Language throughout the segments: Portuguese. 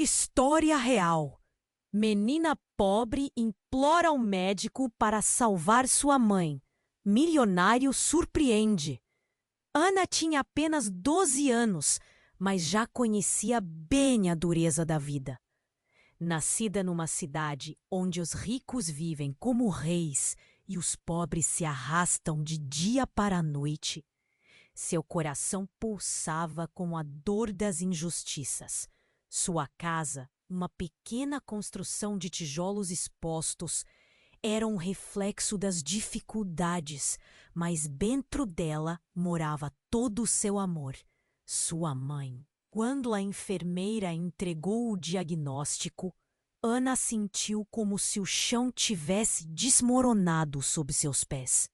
História real. Menina pobre implora ao médico para salvar sua mãe. Milionário surpreende. Ana tinha apenas 12 anos, mas já conhecia bem a dureza da vida. Nascida numa cidade onde os ricos vivem como reis e os pobres se arrastam de dia para a noite, seu coração pulsava com a dor das injustiças. Sua casa, uma pequena construção de tijolos expostos, era um reflexo das dificuldades, mas dentro dela morava todo o seu amor, sua mãe. Quando a enfermeira entregou o diagnóstico, Ana sentiu como se o chão tivesse desmoronado sob seus pés.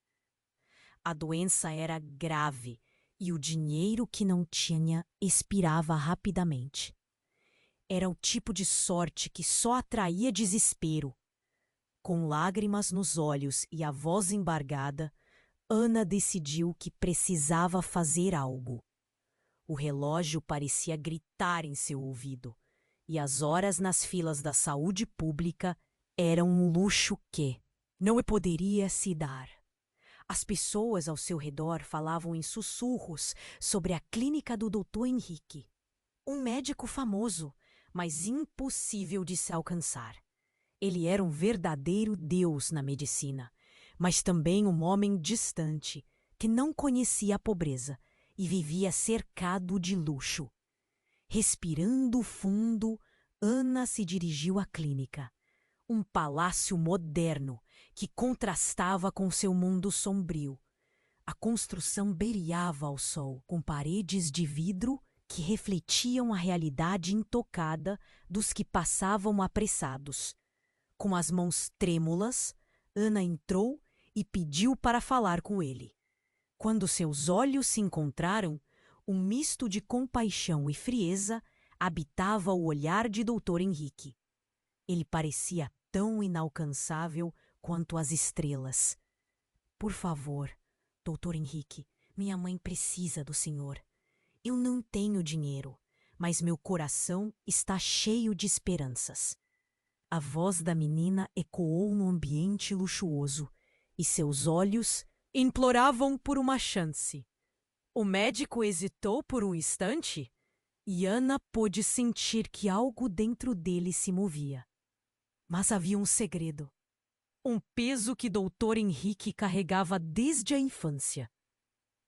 A doença era grave e o dinheiro que não tinha expirava rapidamente. Era o tipo de sorte que só atraía desespero. Com lágrimas nos olhos e a voz embargada, Ana decidiu que precisava fazer algo. O relógio parecia gritar em seu ouvido, e as horas nas filas da saúde pública eram um luxo que não poderia se dar. As pessoas ao seu redor falavam em sussurros sobre a clínica do Dr. Henrique. Um médico famoso, mas impossível de se alcançar. Ele era um verdadeiro deus na medicina, mas também um homem distante, que não conhecia a pobreza e vivia cercado de luxo. Respirando fundo, Ana se dirigiu à clínica. Um palácio moderno que contrastava com seu mundo sombrio. A construção brilhava ao sol, com paredes de vidro que refletiam a realidade intocada dos que passavam apressados. Com as mãos trêmulas, Ana entrou e pediu para falar com ele. Quando seus olhos se encontraram, um misto de compaixão e frieza habitava o olhar de Dr. Henrique. Ele parecia tão inalcançável quanto as estrelas. Por favor, Dr. Henrique, minha mãe precisa do senhor. Eu não tenho dinheiro, mas meu coração está cheio de esperanças. A voz da menina ecoou no ambiente luxuoso e seus olhos imploravam por uma chance. O médico hesitou por um instante e Ana pôde sentir que algo dentro dele se movia. Mas havia um segredo. Um peso que Dr. Henrique carregava desde a infância.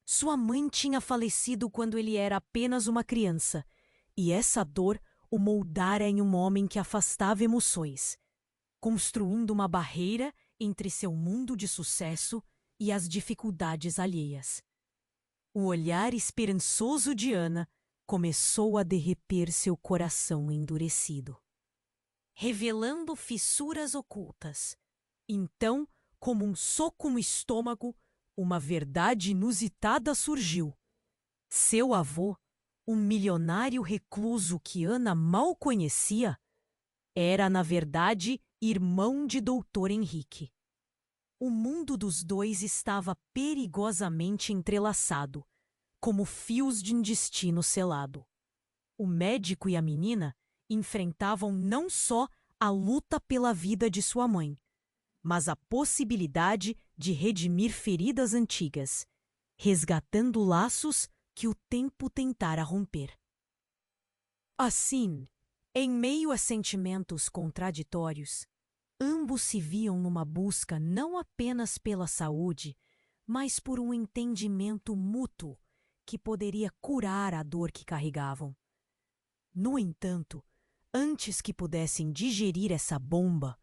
Sua mãe tinha falecido quando ele era apenas uma criança, e essa dor o moldara em um homem que afastava emoções, construindo uma barreira entre seu mundo de sucesso e as dificuldades alheias. O olhar esperançoso de Ana começou a derreter seu coração endurecido, revelando fissuras ocultas. Então, como um soco no estômago, uma verdade inusitada surgiu. Seu avô, um milionário recluso que Ana mal conhecia, era, na verdade, irmão de Dr. Henrique. O mundo dos dois estava perigosamente entrelaçado, como fios de um destino selado. O médico e a menina enfrentavam não só a luta pela vida de sua mãe, mas a possibilidade de redimir feridas antigas, resgatando laços que o tempo tentara romper. Assim, em meio a sentimentos contraditórios, ambos se viam numa busca não apenas pela saúde, mas por um entendimento mútuo que poderia curar a dor que carregavam. No entanto, antes que pudessem digerir essa bomba,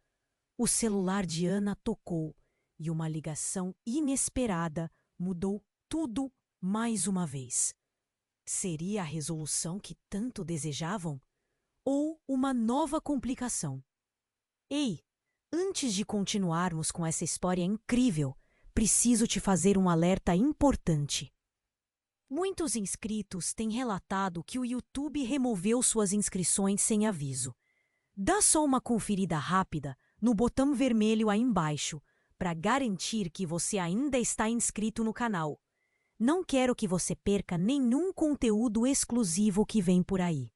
o celular de Ana tocou e uma ligação inesperada mudou tudo mais uma vez. Seria a resolução que tanto desejavam? Ou uma nova complicação? Ei, antes de continuarmos com essa história incrível, preciso te fazer um alerta importante. Muitos inscritos têm relatado que o YouTube removeu suas inscrições sem aviso. Dá só uma conferida rápida no botão vermelho aí embaixo para garantir que você ainda está inscrito no canal. Não quero que você perca nenhum conteúdo exclusivo que vem por aí.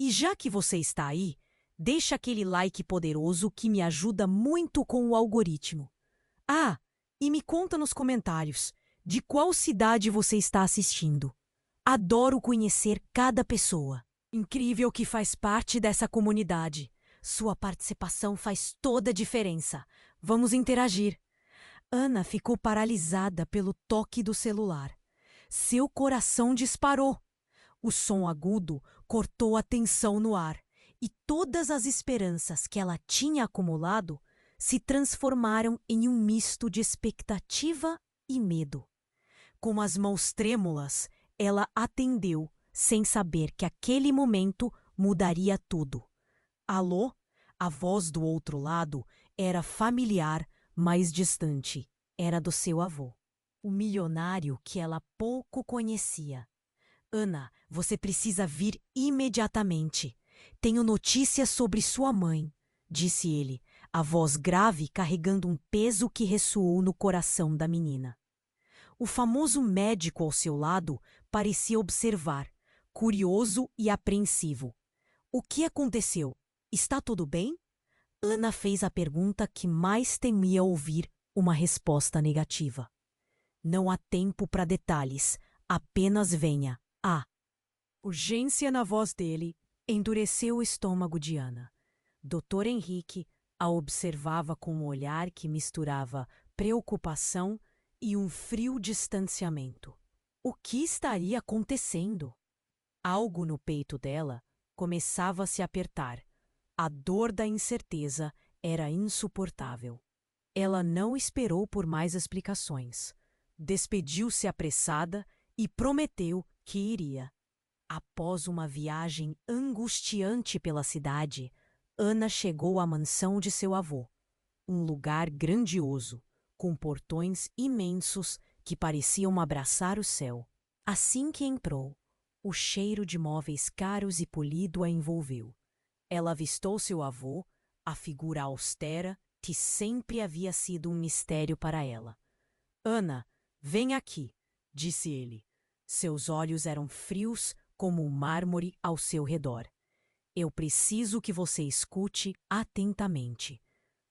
E já que você está aí, deixa aquele like poderoso que me ajuda muito com o algoritmo. Ah, e me conta nos comentários de qual cidade você está assistindo. Adoro conhecer cada pessoa. Incrível que faz parte dessa comunidade. Sua participação faz toda a diferença. Vamos interagir. Ana ficou paralisada pelo toque do celular. Seu coração disparou. O som agudo cortou a tensão no ar e todas as esperanças que ela tinha acumulado se transformaram em um misto de expectativa e medo. Com as mãos trêmulas, ela atendeu, sem saber que aquele momento mudaria tudo. Alô? A voz do outro lado era familiar, mas distante. Era do seu avô, o milionário que ela pouco conhecia. Ana, você precisa vir imediatamente. Tenho notícias sobre sua mãe, disse ele, a voz grave carregando um peso que ressoou no coração da menina. O famoso médico ao seu lado parecia observar, curioso e apreensivo. O que aconteceu? Está tudo bem? Ana fez a pergunta que mais temia ouvir uma resposta negativa. Não há tempo para detalhes, apenas venha. A urgência na voz dele endureceu o estômago de Ana. Dr. Henrique a observava com um olhar que misturava preocupação e um frio distanciamento. O que estaria acontecendo? Algo no peito dela começava a se apertar. A dor da incerteza era insuportável. Ela não esperou por mais explicações. Despediu-se apressada e prometeu que iria. Após uma viagem angustiante pela cidade, Ana chegou à mansão de seu avô, um lugar grandioso, com portões imensos que pareciam abraçar o céu. Assim que entrou, o cheiro de móveis caros e polido a envolveu. Ela avistou seu avô, a figura austera que sempre havia sido um mistério para ela. Ana, vem aqui, disse ele. Seus olhos eram frios como o mármore ao seu redor. Eu preciso que você escute atentamente.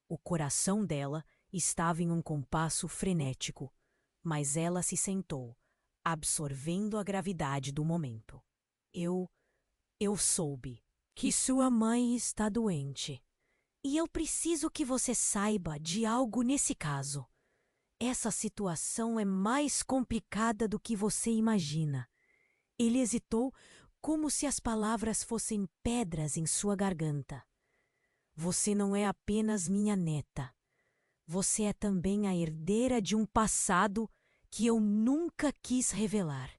O coração dela estava em um compasso frenético, mas ela se sentou, absorvendo a gravidade do momento. Eu soube que sua mãe está doente. E eu preciso que você saiba de algo nesse caso. Essa situação é mais complicada do que você imagina. Ele hesitou, como se as palavras fossem pedras em sua garganta. Você não é apenas minha neta. Você é também a herdeira de um passado que eu nunca quis revelar.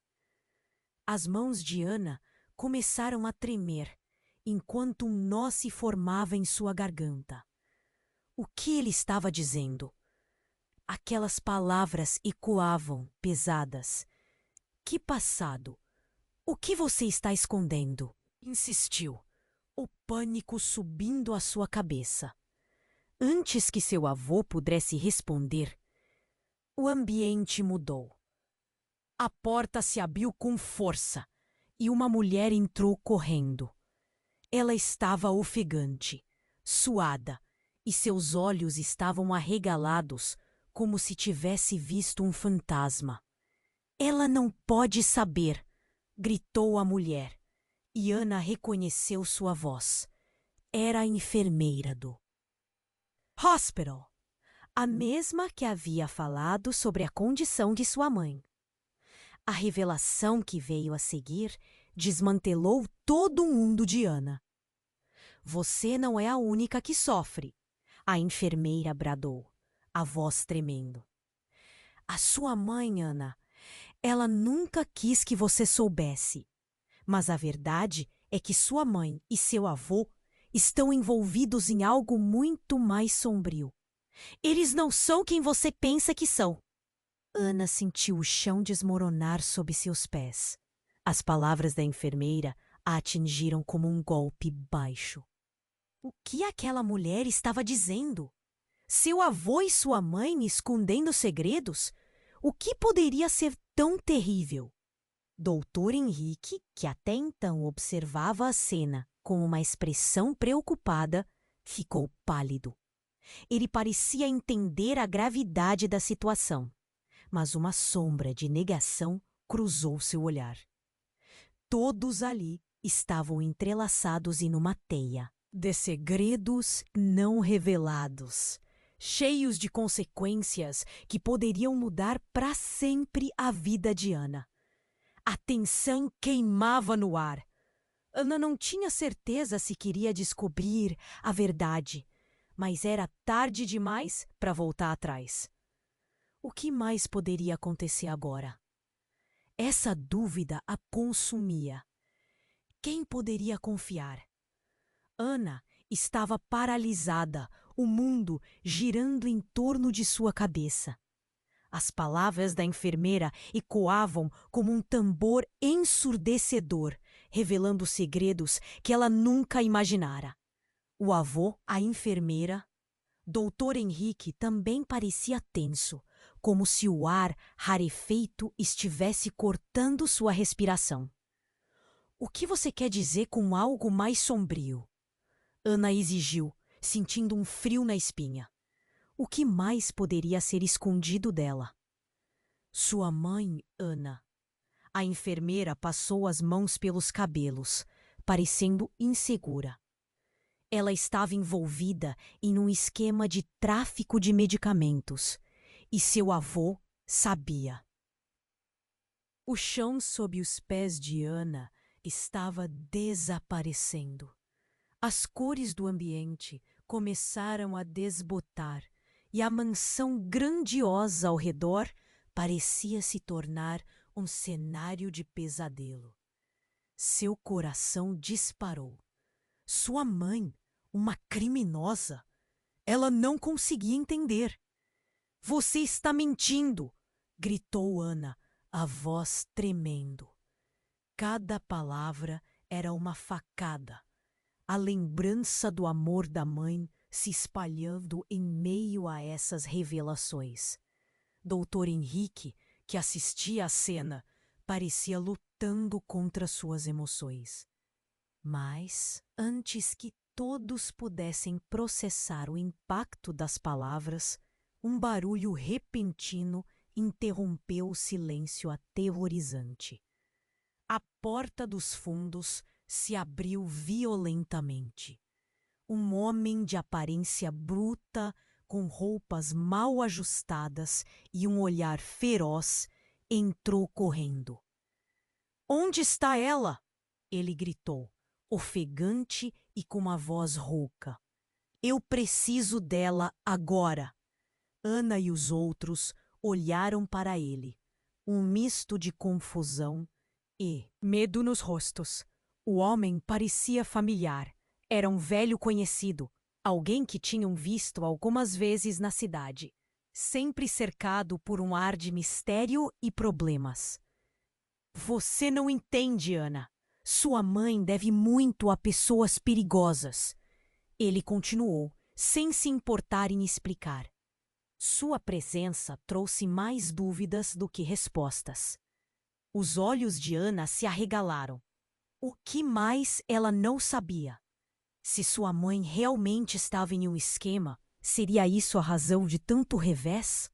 As mãos de Ana começaram a tremer, enquanto um nó se formava em sua garganta. O que ele estava dizendo? Aquelas palavras ecoavam, pesadas. Que passado? O que você está escondendo? Insistiu, o pânico subindo à sua cabeça. Antes que seu avô pudesse responder, o ambiente mudou. A porta se abriu com força e uma mulher entrou correndo. Ela estava ofegante, suada, e seus olhos estavam arregalados como se tivesse visto um fantasma. Ela não pode saber, gritou a mulher, e Ana reconheceu sua voz. Era a enfermeira do hospital, a mesma que havia falado sobre a condição de sua mãe. A revelação que veio a seguir desmantelou todo o mundo de Ana. Você não é a única que sofre, a enfermeira bradou, a voz tremendo. A sua mãe, Ana, ela nunca quis que você soubesse. Mas a verdade é que sua mãe e seu avô estão envolvidos em algo muito mais sombrio. Eles não são quem você pensa que são. Ana sentiu o chão desmoronar sob seus pés. As palavras da enfermeira a atingiram como um golpe baixo. O que aquela mulher estava dizendo? Seu avô e sua mãe escondendo segredos? O que poderia ser tão terrível? Doutor Henrique, que até então observava a cena com uma expressão preocupada, ficou pálido. Ele parecia entender a gravidade da situação, mas uma sombra de negação cruzou seu olhar. Todos ali estavam entrelaçados em uma teia de segredos não revelados, cheios de consequências que poderiam mudar para sempre a vida de Ana. A tensão queimava no ar. Ana não tinha certeza se queria descobrir a verdade, mas era tarde demais para voltar atrás. O que mais poderia acontecer agora? Essa dúvida a consumia. Quem poderia confiar? Ana estava paralisada, o mundo girando em torno de sua cabeça. As palavras da enfermeira ecoavam como um tambor ensurdecedor, revelando segredos que ela nunca imaginara. O avô, a enfermeira, Dr. Henrique também parecia tenso, como se o ar rarefeito estivesse cortando sua respiração. O que você quer dizer com algo mais sombrio? Ana exigiu, sentindo um frio na espinha. O que mais poderia ser escondido dela? Sua mãe, Ana. A enfermeira passou as mãos pelos cabelos, parecendo insegura. Ela estava envolvida em um esquema de tráfico de medicamentos, e seu avô sabia. O chão sob os pés de Ana estava desaparecendo. As cores do ambiente começaram a desbotar e a mansão grandiosa ao redor parecia se tornar um cenário de pesadelo. Seu coração disparou. Sua mãe, uma criminosa? Ela não conseguia entender. Você está mentindo! Gritou Ana, a voz tremendo. Cada palavra era uma facada. A lembrança do amor da mãe se espalhando em meio a essas revelações. Dr. Henrique, que assistia à cena, parecia lutando contra suas emoções. Mas, antes que todos pudessem processar o impacto das palavras, um barulho repentino interrompeu o silêncio aterrorizante. A porta dos fundos se abriu violentamente. Um homem de aparência bruta, com roupas mal ajustadas e um olhar feroz, entrou correndo. "Onde está ela?" ele gritou, ofegante e com uma voz rouca. "Eu preciso dela agora." Ana e os outros olharam para ele, um misto de confusão e medo nos rostos. O homem parecia familiar. Era um velho conhecido, alguém que tinham visto algumas vezes na cidade, sempre cercado por um ar de mistério e problemas. "Você não entende, Ana. Sua mãe deve muito a pessoas perigosas." Ele continuou, sem se importar em explicar. Sua presença trouxe mais dúvidas do que respostas. Os olhos de Ana se arregalaram. O que mais ela não sabia? Se sua mãe realmente estava em um esquema, seria isso a razão de tanto revés?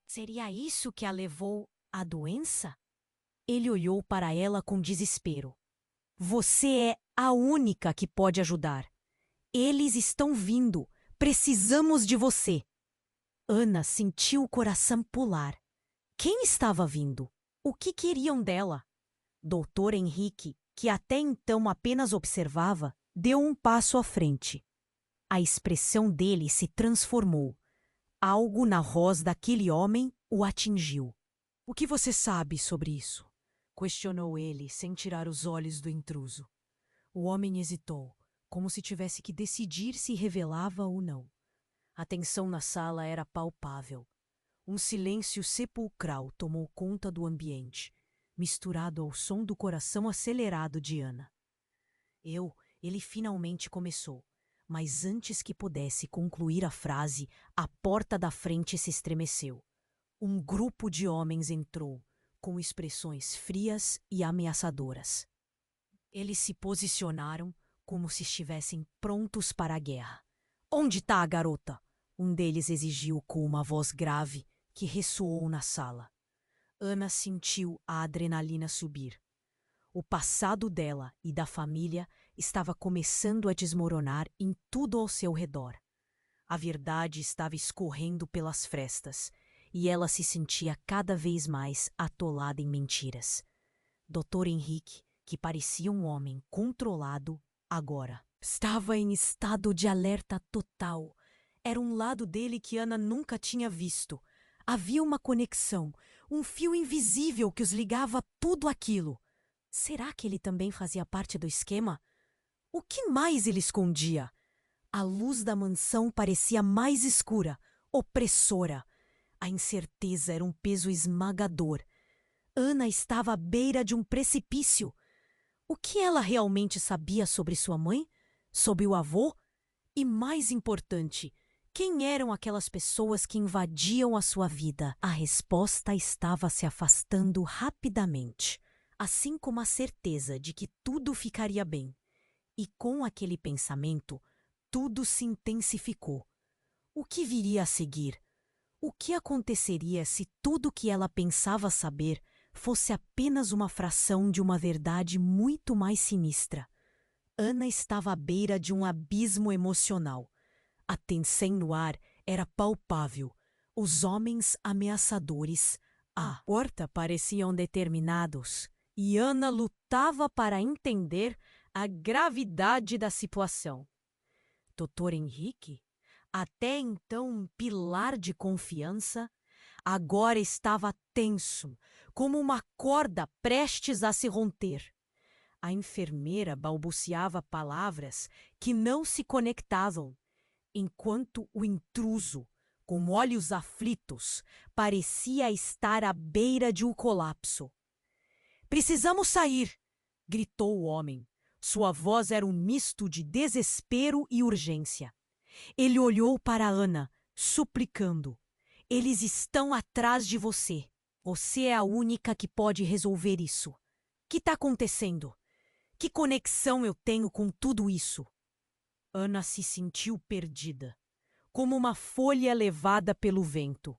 Seria isso que a levou à doença? Ele olhou para ela com desespero. "Você é a única que pode ajudar. Eles estão vindo. Precisamos de você." Ana sentiu o coração pular. Quem estava vindo? O que queriam dela? Dr. Henrique, que até então apenas observava, deu um passo à frente. A expressão dele se transformou. Algo na voz daquele homem o atingiu. "O que você sabe sobre isso?" questionou ele, sem tirar os olhos do intruso. O homem hesitou, como se tivesse que decidir se revelava ou não. A tensão na sala era palpável. Um silêncio sepulcral tomou conta do ambiente, misturado ao som do coração acelerado de Ana. Ele finalmente começou, mas antes que pudesse concluir a frase, a porta da frente se estremeceu. Um grupo de homens entrou, com expressões frias e ameaçadoras. Eles se posicionaram como se estivessem prontos para a guerra. Onde está a garota? Um deles exigiu com uma voz grave que ressoou na sala. Ana sentiu a adrenalina subir. O passado dela e da família estava começando a desmoronar em tudo ao seu redor. A verdade estava escorrendo pelas frestas e ela se sentia cada vez mais atolada em mentiras. Dr. Henrique, que parecia um homem controlado, agora estava em estado de alerta total. Era um lado dele que Ana nunca tinha visto. Havia uma conexão, um fio invisível que os ligava a tudo aquilo. Será que ele também fazia parte do esquema? O que mais ele escondia? A luz da mansão parecia mais escura, opressora. A incerteza era um peso esmagador. Ana estava à beira de um precipício. O que ela realmente sabia sobre sua mãe? Sobre o avô? E mais importante, quem eram aquelas pessoas que invadiam a sua vida? A resposta estava se afastando rapidamente, assim como a certeza de que tudo ficaria bem. E com aquele pensamento, tudo se intensificou. O que viria a seguir? O que aconteceria se tudo o que ela pensava saber fosse apenas uma fração de uma verdade muito mais sinistra? Ana estava à beira de um abismo emocional. A tensão no ar era palpável. Os homens ameaçadores à porta pareciam determinados, e Ana lutava para entender a gravidade da situação. Dr. Henrique, até então um pilar de confiança, agora estava tenso, como uma corda prestes a se romper. A enfermeira balbuciava palavras que não se conectavam, enquanto o intruso, com olhos aflitos, parecia estar à beira de um colapso. "Precisamos sair!" gritou o homem. Sua voz era um misto de desespero e urgência. Ele olhou para Ana, suplicando. "Eles estão atrás de você. Você é a única que pode resolver isso. O que está acontecendo? Que conexão eu tenho com tudo isso?" Ana se sentiu perdida, como uma folha levada pelo vento.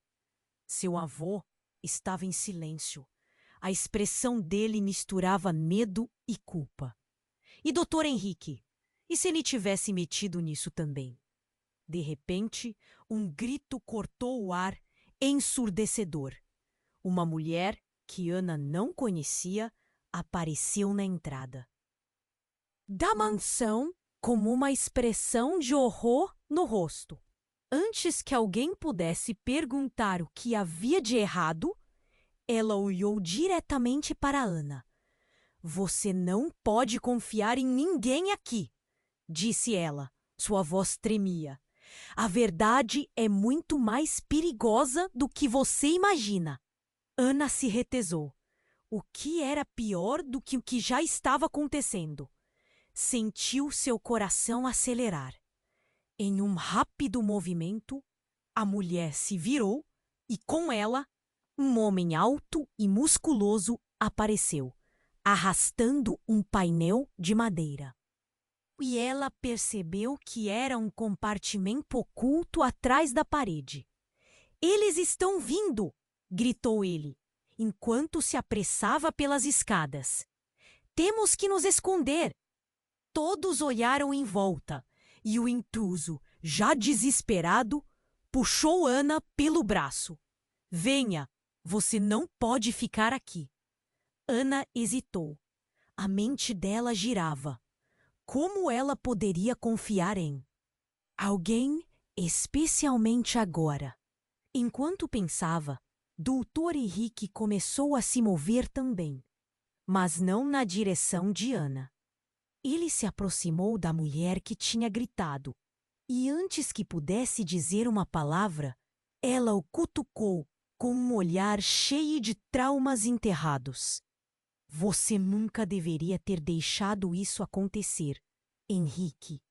Seu avô estava em silêncio. A expressão dele misturava medo e culpa. E Dr. Henrique? E se ele tivesse metido nisso também? De repente, um grito cortou o ar, ensurdecedor. Uma mulher, que Ana não conhecia, apareceu na entrada da mansão como uma expressão de horror no rosto. Antes que alguém pudesse perguntar o que havia de errado, ela olhou diretamente para Ana. "Você não pode confiar em ninguém aqui", disse ela. Sua voz tremia. "A verdade é muito mais perigosa do que você imagina." Ana se retesou. O que era pior do que o que já estava acontecendo? Sentiu seu coração acelerar. Em um rápido movimento, a mulher se virou e, com ela, um homem alto e musculoso apareceu, arrastando um painel de madeira. E ela percebeu que era um compartimento oculto atrás da parede. "Eles estão vindo!" gritou ele, enquanto se apressava pelas escadas. "Temos que nos esconder!" Todos olharam em volta, e o intruso, já desesperado, puxou Ana pelo braço. "Venha, você não pode ficar aqui." Ana hesitou. A mente dela girava. Como ela poderia confiar em alguém, especialmente agora? Enquanto pensava, Dr. Henrique começou a se mover também, mas não na direção de Ana. Ele se aproximou da mulher que tinha gritado, e antes que pudesse dizer uma palavra, ela o cutucou com um olhar cheio de traumas enterrados. "Você nunca deveria ter deixado isso acontecer, Henrique."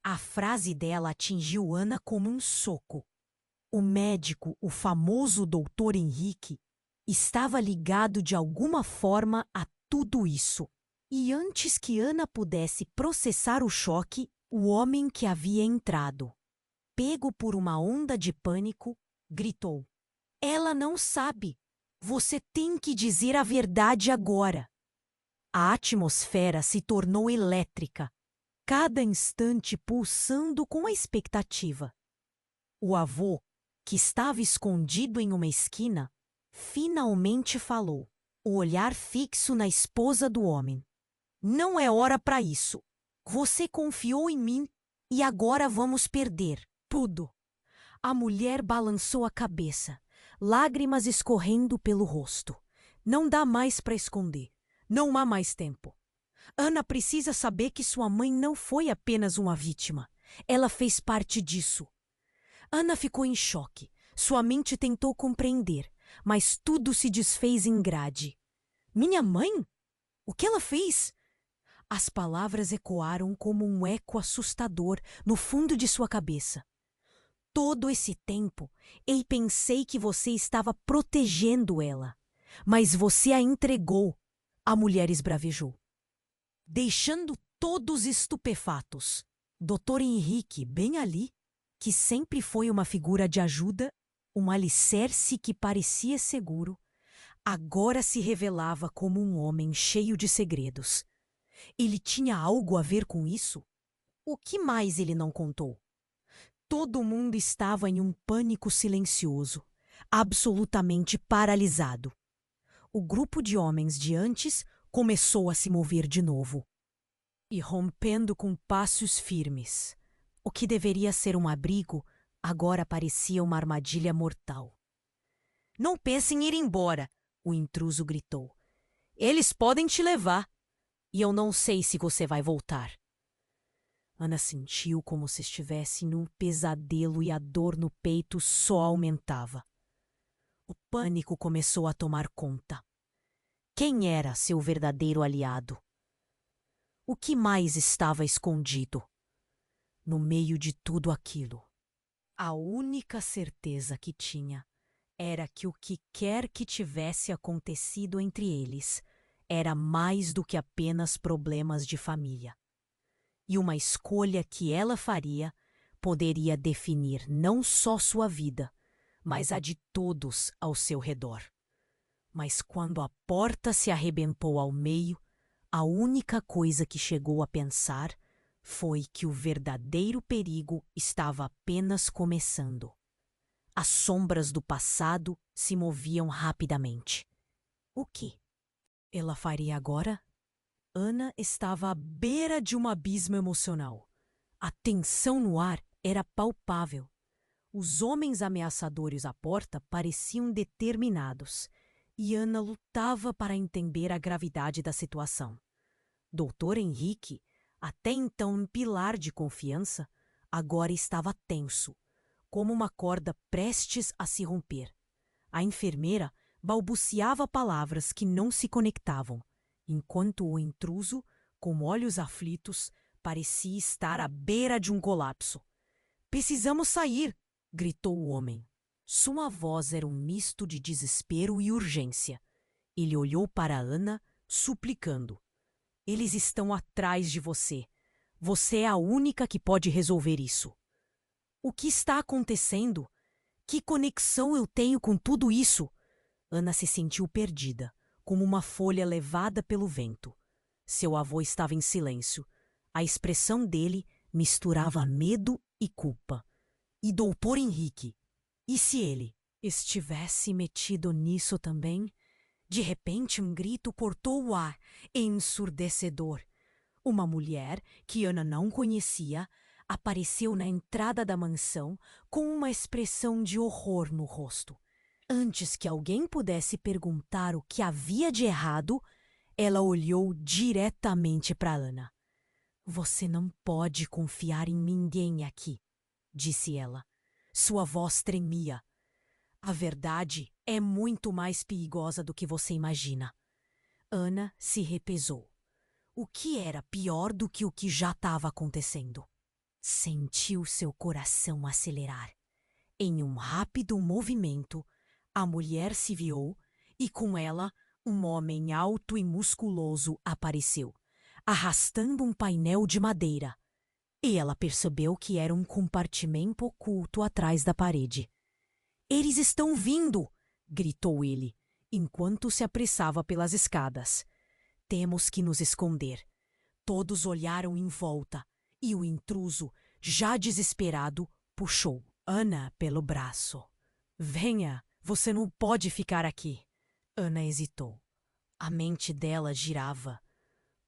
A frase dela atingiu Ana como um soco. O médico, o famoso Dr. Henrique, estava ligado de alguma forma a tudo isso. E antes que Ana pudesse processar o choque, o homem que havia entrado, pego por uma onda de pânico, gritou: "Ela não sabe! Você tem que dizer a verdade agora!" A atmosfera se tornou elétrica, cada instante pulsando com a expectativa. O avô, que estava escondido em uma esquina, finalmente falou, o olhar fixo na esposa do homem. "Não é hora para isso. Você confiou em mim e agora vamos perder tudo." A mulher balançou a cabeça, lágrimas escorrendo pelo rosto. "Não dá mais para esconder. Não há mais tempo. Ana precisa saber que sua mãe não foi apenas uma vítima. Ela fez parte disso." Ana ficou em choque. Sua mente tentou compreender, mas tudo se desfez em grade. "Minha mãe? O que ela fez?" As palavras ecoaram como um eco assustador no fundo de sua cabeça. "Todo esse tempo, eu pensei que você estava protegendo ela, mas você a entregou." A mulher esbravejou, deixando todos estupefatos. Dr. Henrique, bem ali, que sempre foi uma figura de ajuda, um alicerce que parecia seguro, agora se revelava como um homem cheio de segredos. Ele tinha algo a ver com isso? O que mais ele não contou? Todo mundo estava em um pânico silencioso, absolutamente paralisado. O grupo de homens de antes começou a se mover de novo, e rompendo com passos firmes. O que deveria ser um abrigo, agora parecia uma armadilha mortal. "Não pense em ir embora", o intruso gritou. "Eles podem te levar, e eu não sei se você vai voltar." Ana sentiu como se estivesse num pesadelo e a dor no peito só aumentava. O pânico começou a tomar conta. Quem era seu verdadeiro aliado? O que mais estava escondido? No meio de tudo aquilo, a única certeza que tinha era que o que quer que tivesse acontecido entre eles era mais do que apenas problemas de família. E uma escolha que ela faria poderia definir não só sua vida, mas a de todos ao seu redor. Mas quando a porta se arrebentou ao meio, a única coisa que chegou a pensar foi que o verdadeiro perigo estava apenas começando. As sombras do passado se moviam rapidamente. O que ela faria agora? Ana estava à beira de um abismo emocional. A tensão no ar era palpável. Os homens ameaçadores à porta pareciam determinados, e Ana lutava para entender a gravidade da situação. Dr. Henrique, até então um pilar de confiança, agora estava tenso, como uma corda prestes a se romper. A enfermeira balbuciava palavras que não se conectavam, enquanto o intruso, com olhos aflitos, parecia estar à beira de um colapso. "Precisamos sair!" gritou o homem. Sua voz era um misto de desespero e urgência. Ele olhou para Ana, suplicando. "Eles estão atrás de você. Você é a única que pode resolver isso." "O que está acontecendo? Que conexão eu tenho com tudo isso?" Ana se sentiu perdida, como uma folha levada pelo vento. Seu avô estava em silêncio. A expressão dele misturava medo e culpa. E Dr. Henrique? E se ele estivesse metido nisso também? De repente, um grito cortou o ar, ensurdecedor. Uma mulher, que Ana não conhecia, apareceu na entrada da mansão com uma expressão de horror no rosto. Antes que alguém pudesse perguntar o que havia de errado, ela olhou diretamente para Ana. "Você não pode confiar em ninguém aqui", disse ela. Sua voz tremia. "A verdade é muito mais perigosa do que você imagina." Ana se repesou. O que era pior do que o que já estava acontecendo? Sentiu seu coração acelerar. Em um rápido movimento, a mulher se virou e, com ela, um homem alto e musculoso apareceu. arrastando um painel de madeira. E ela percebeu que era um compartimento oculto atrás da parede. "Eles estão vindo!" gritou ele, enquanto se apressava pelas escadas. "Temos que nos esconder." Todos olharam em volta e o intruso, já desesperado, puxou Ana pelo braço. "Venha, você não pode ficar aqui." Ana hesitou. A mente dela girava.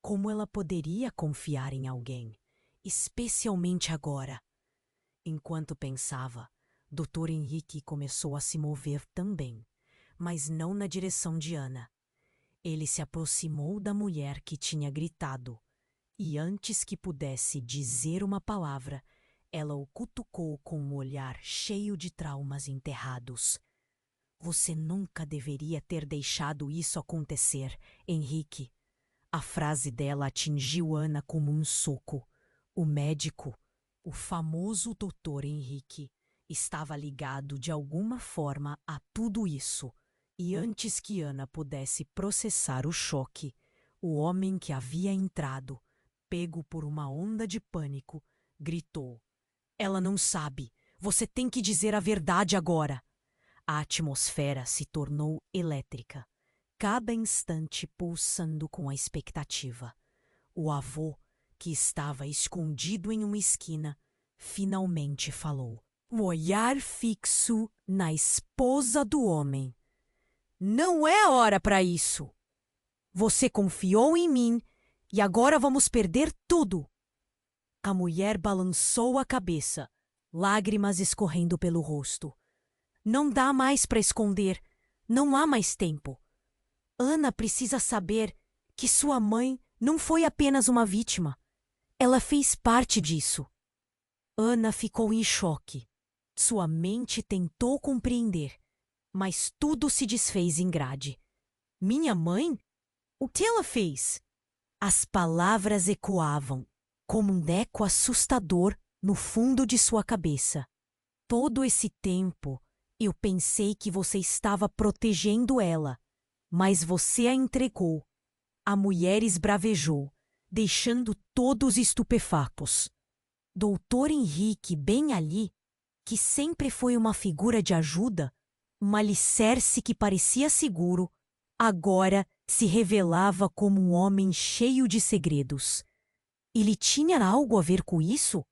Como ela poderia confiar em alguém, especialmente agora? Enquanto pensava, Dr. Henrique começou a se mover também, mas não na direção de Ana. Ele se aproximou da mulher que tinha gritado, e antes que pudesse dizer uma palavra, ela o cutucou com um olhar cheio de traumas enterrados. "Você nunca deveria ter deixado isso acontecer, Henrique." A frase dela atingiu Ana como um soco. O médico, o famoso Dr. Henrique, estava ligado de alguma forma a tudo isso. E antes que Ana pudesse processar o choque, o homem que havia entrado, pego por uma onda de pânico, gritou: "Ela não sabe. Você tem que dizer a verdade agora." A atmosfera se tornou elétrica, cada instante pulsando com a expectativa. O avô, que estava escondido em uma esquina, finalmente falou, um olhar fixo na esposa do homem. "Não é hora para isso. Você confiou em mim e agora vamos perder tudo." A mulher balançou a cabeça, lágrimas escorrendo pelo rosto. "Não dá mais para esconder. Não há mais tempo. Ana precisa saber que sua mãe não foi apenas uma vítima. Ela fez parte disso." Ana ficou em choque. Sua mente tentou compreender, mas tudo se desfez em grade. "Minha mãe? O que ela fez?" As palavras ecoavam, como um eco assustador no fundo de sua cabeça. "Todo esse tempo eu pensei que você estava protegendo ela, mas você a entregou." A mulher esbravejou, deixando todos estupefatos. Doutor Henrique, bem ali, que sempre foi uma figura de ajuda, um alicerce que parecia seguro, agora se revelava como um homem cheio de segredos. Ele tinha algo a ver com isso?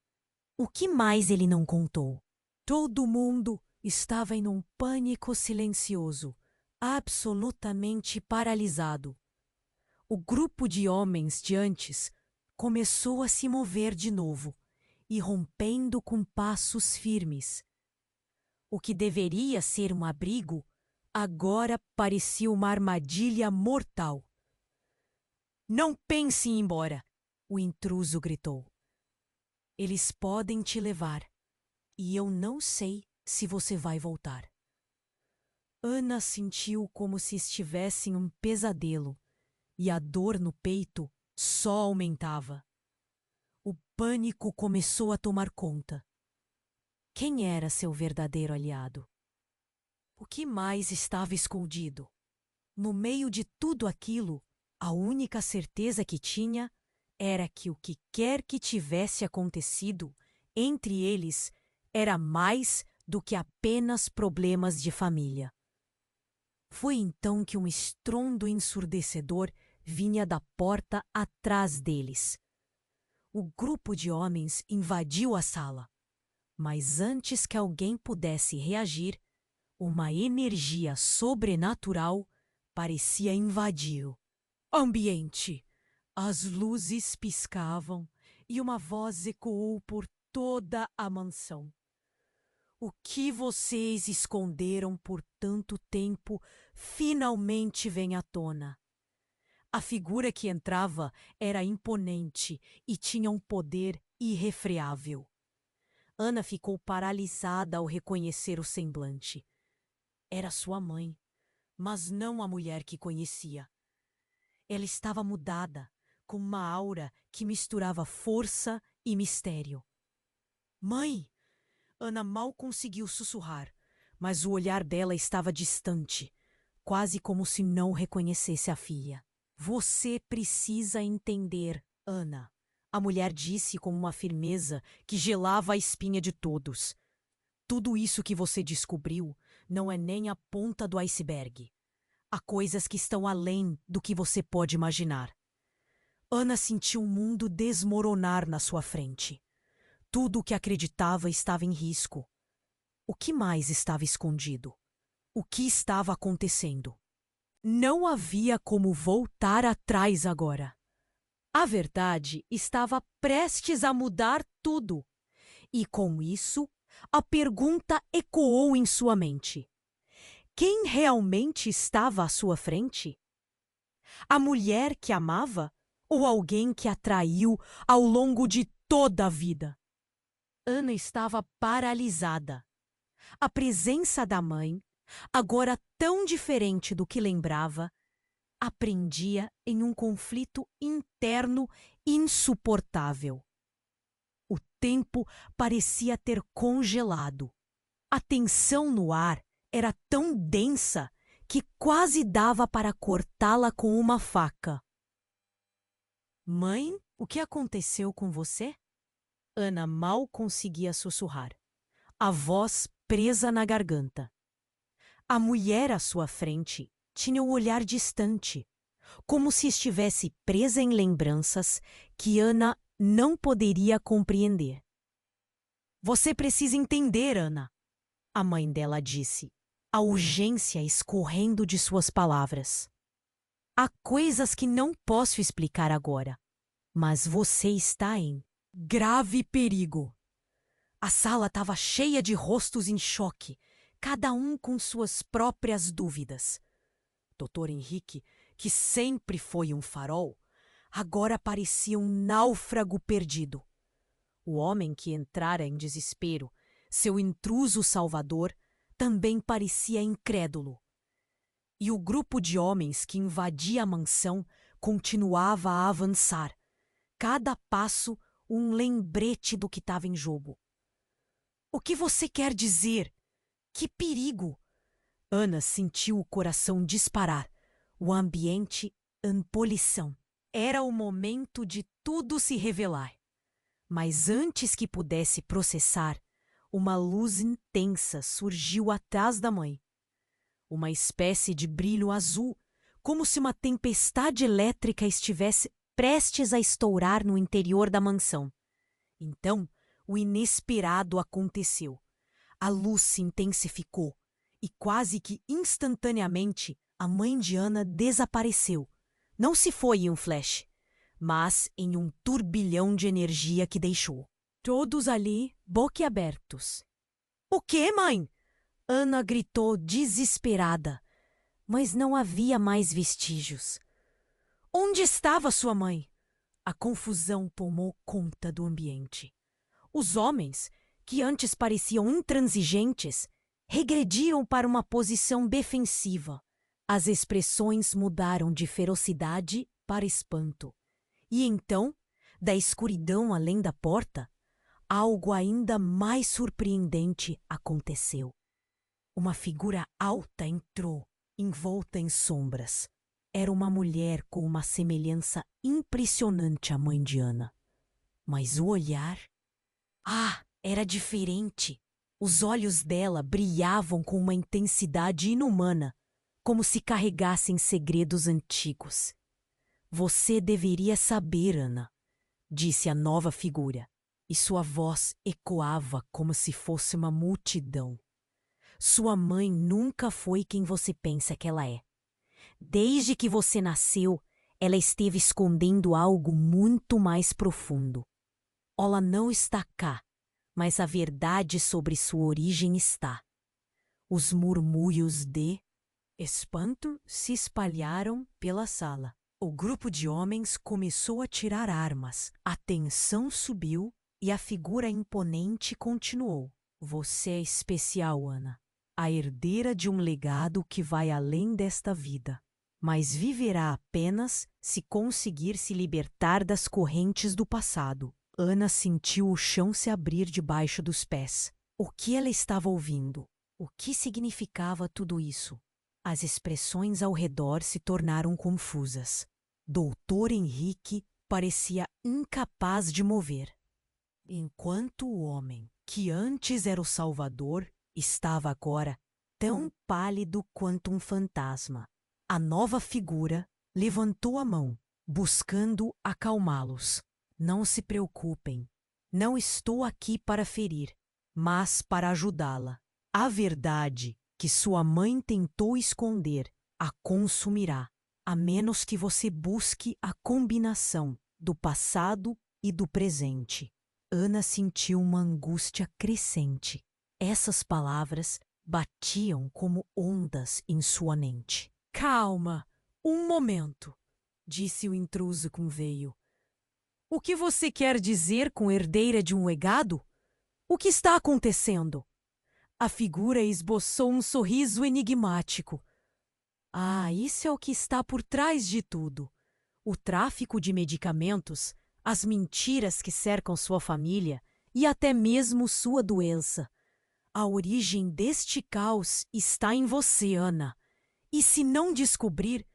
O que mais ele não contou? Todo mundo estava em um pânico silencioso, absolutamente paralisado. O grupo de homens de antes começou a se mover de novo, irrompendo com passos firmes. O que deveria ser um abrigo, agora parecia uma armadilha mortal. "Não pense em ir embora!" o intruso gritou. "Eles podem te levar, e eu não sei se você vai voltar." Ana sentiu como se estivesse em um pesadelo, e a dor no peito só aumentava. O pânico começou a tomar conta. Quem era seu verdadeiro aliado? O que mais estava escondido? No meio de tudo aquilo, a única certeza que tinha era que o que quer que tivesse acontecido entre eles era mais do que apenas problemas de família. Foi então que um estrondo ensurdecedor vinha da porta atrás deles. O grupo de homens invadiu a sala, mas antes que alguém pudesse reagir, uma energia sobrenatural parecia invadir o ambiente. As luzes piscavam e uma voz ecoou por toda a mansão. "O que vocês esconderam por tanto tempo finalmente vem à tona." A figura que entrava era imponente e tinha um poder irrefreável. Ana ficou paralisada ao reconhecer o semblante. Era sua mãe, mas não a mulher que conhecia. Ela estava mudada, com uma aura que misturava força e mistério. "Mãe!" Ana mal conseguiu sussurrar, mas o olhar dela estava distante, quase como se não reconhecesse a filha. "Você precisa entender." Ana, a mulher disse com uma firmeza que gelava a espinha de todos. Tudo isso que você descobriu não é nem a ponta do iceberg. Há coisas que estão além do que você pode imaginar. Ana sentiu o mundo desmoronar na sua frente. Tudo o que acreditava estava em risco. O que mais estava escondido? O que estava acontecendo? Não havia como voltar atrás agora. A verdade estava prestes a mudar tudo. E com isso, a pergunta ecoou em sua mente. Quem realmente estava à sua frente? A mulher que amava ou alguém que a traiu ao longo de toda a vida? Ana estava paralisada. A presença da mãe, agora tão diferente do que lembrava, a prendia em um conflito interno insuportável. O tempo parecia ter congelado. A tensão no ar era tão densa que quase dava para cortá-la com uma faca. Mãe, o que aconteceu com você? Ana mal conseguia sussurrar, a voz presa na garganta. A mulher à sua frente tinha o olhar distante, como se estivesse presa em lembranças que Ana não poderia compreender. Você precisa entender, Ana, a mãe dela disse, a urgência escorrendo de suas palavras. Há coisas que não posso explicar agora, mas você está em grave perigo. A sala estava cheia de rostos em choque, cada um com suas próprias dúvidas. Dr. Henrique, que sempre foi um farol, agora parecia um náufrago perdido. O homem que entrara em desespero, seu intruso salvador, também parecia incrédulo. E o grupo de homens que invadia a mansão continuava a avançar, cada passo um lembrete do que estava em jogo. O que você quer dizer? Que perigo! Ana sentiu o coração disparar, o ambiente em polição. Era o momento de tudo se revelar. Mas antes que pudesse processar, uma luz intensa surgiu atrás da mãe. Uma espécie de brilho azul, como se uma tempestade elétrica estivesse prestes a estourar no interior da mansão. Então, o inesperado aconteceu. A luz se intensificou e quase que instantaneamente a mãe de Ana desapareceu. Não se foi em um flash, mas em um turbilhão de energia que deixou. Todos ali, boquiabertos. — O quê, mãe? Ana gritou desesperada, mas não havia mais vestígios. Onde estava sua mãe? A confusão tomou conta do ambiente. Os homens, que antes pareciam intransigentes, regrediram para uma posição defensiva. As expressões mudaram de ferocidade para espanto. E então, da escuridão além da porta, algo ainda mais surpreendente aconteceu. Uma figura alta entrou, envolta em sombras. Era uma mulher com uma semelhança impressionante à mãe de Ana. Mas o olhar... era diferente. Os olhos dela brilhavam com uma intensidade inumana, como se carregassem segredos antigos. Você deveria saber, Ana, disse a nova figura, e sua voz ecoava como se fosse uma multidão. Sua mãe nunca foi quem você pensa que ela é. Desde que você nasceu, ela esteve escondendo algo muito mais profundo. Ela não está cá, mas a verdade sobre sua origem está. Os murmúrios de espanto se espalharam pela sala. O grupo de homens começou a tirar armas. A tensão subiu e a figura imponente continuou. Você é especial, Ana. A herdeira de um legado que vai além desta vida. Mas viverá apenas se conseguir se libertar das correntes do passado. Ana sentiu o chão se abrir debaixo dos pés. O que ela estava ouvindo? O que significava tudo isso? As expressões ao redor se tornaram confusas. Doutor Henrique parecia incapaz de mover, enquanto o homem, que antes era o Salvador, estava agora tão pálido quanto um fantasma. A nova figura levantou a mão, buscando acalmá-los. Não se preocupem. Não estou aqui para ferir, mas para ajudá-la. A verdade que sua mãe tentou esconder a consumirá, a menos que você busque a combinação do passado e do presente. Ana sentiu uma angústia crescente. Essas palavras batiam como ondas em sua mente. Calma, um momento, disse o intruso com veio. O que você quer dizer com herdeira de um legado? O que está acontecendo? A figura esboçou um sorriso enigmático. Ah, isso é o que está por trás de tudo. O tráfico de medicamentos, as mentiras que cercam sua família e até mesmo sua doença. A origem deste caos está em você, Ana. E se não descobrir,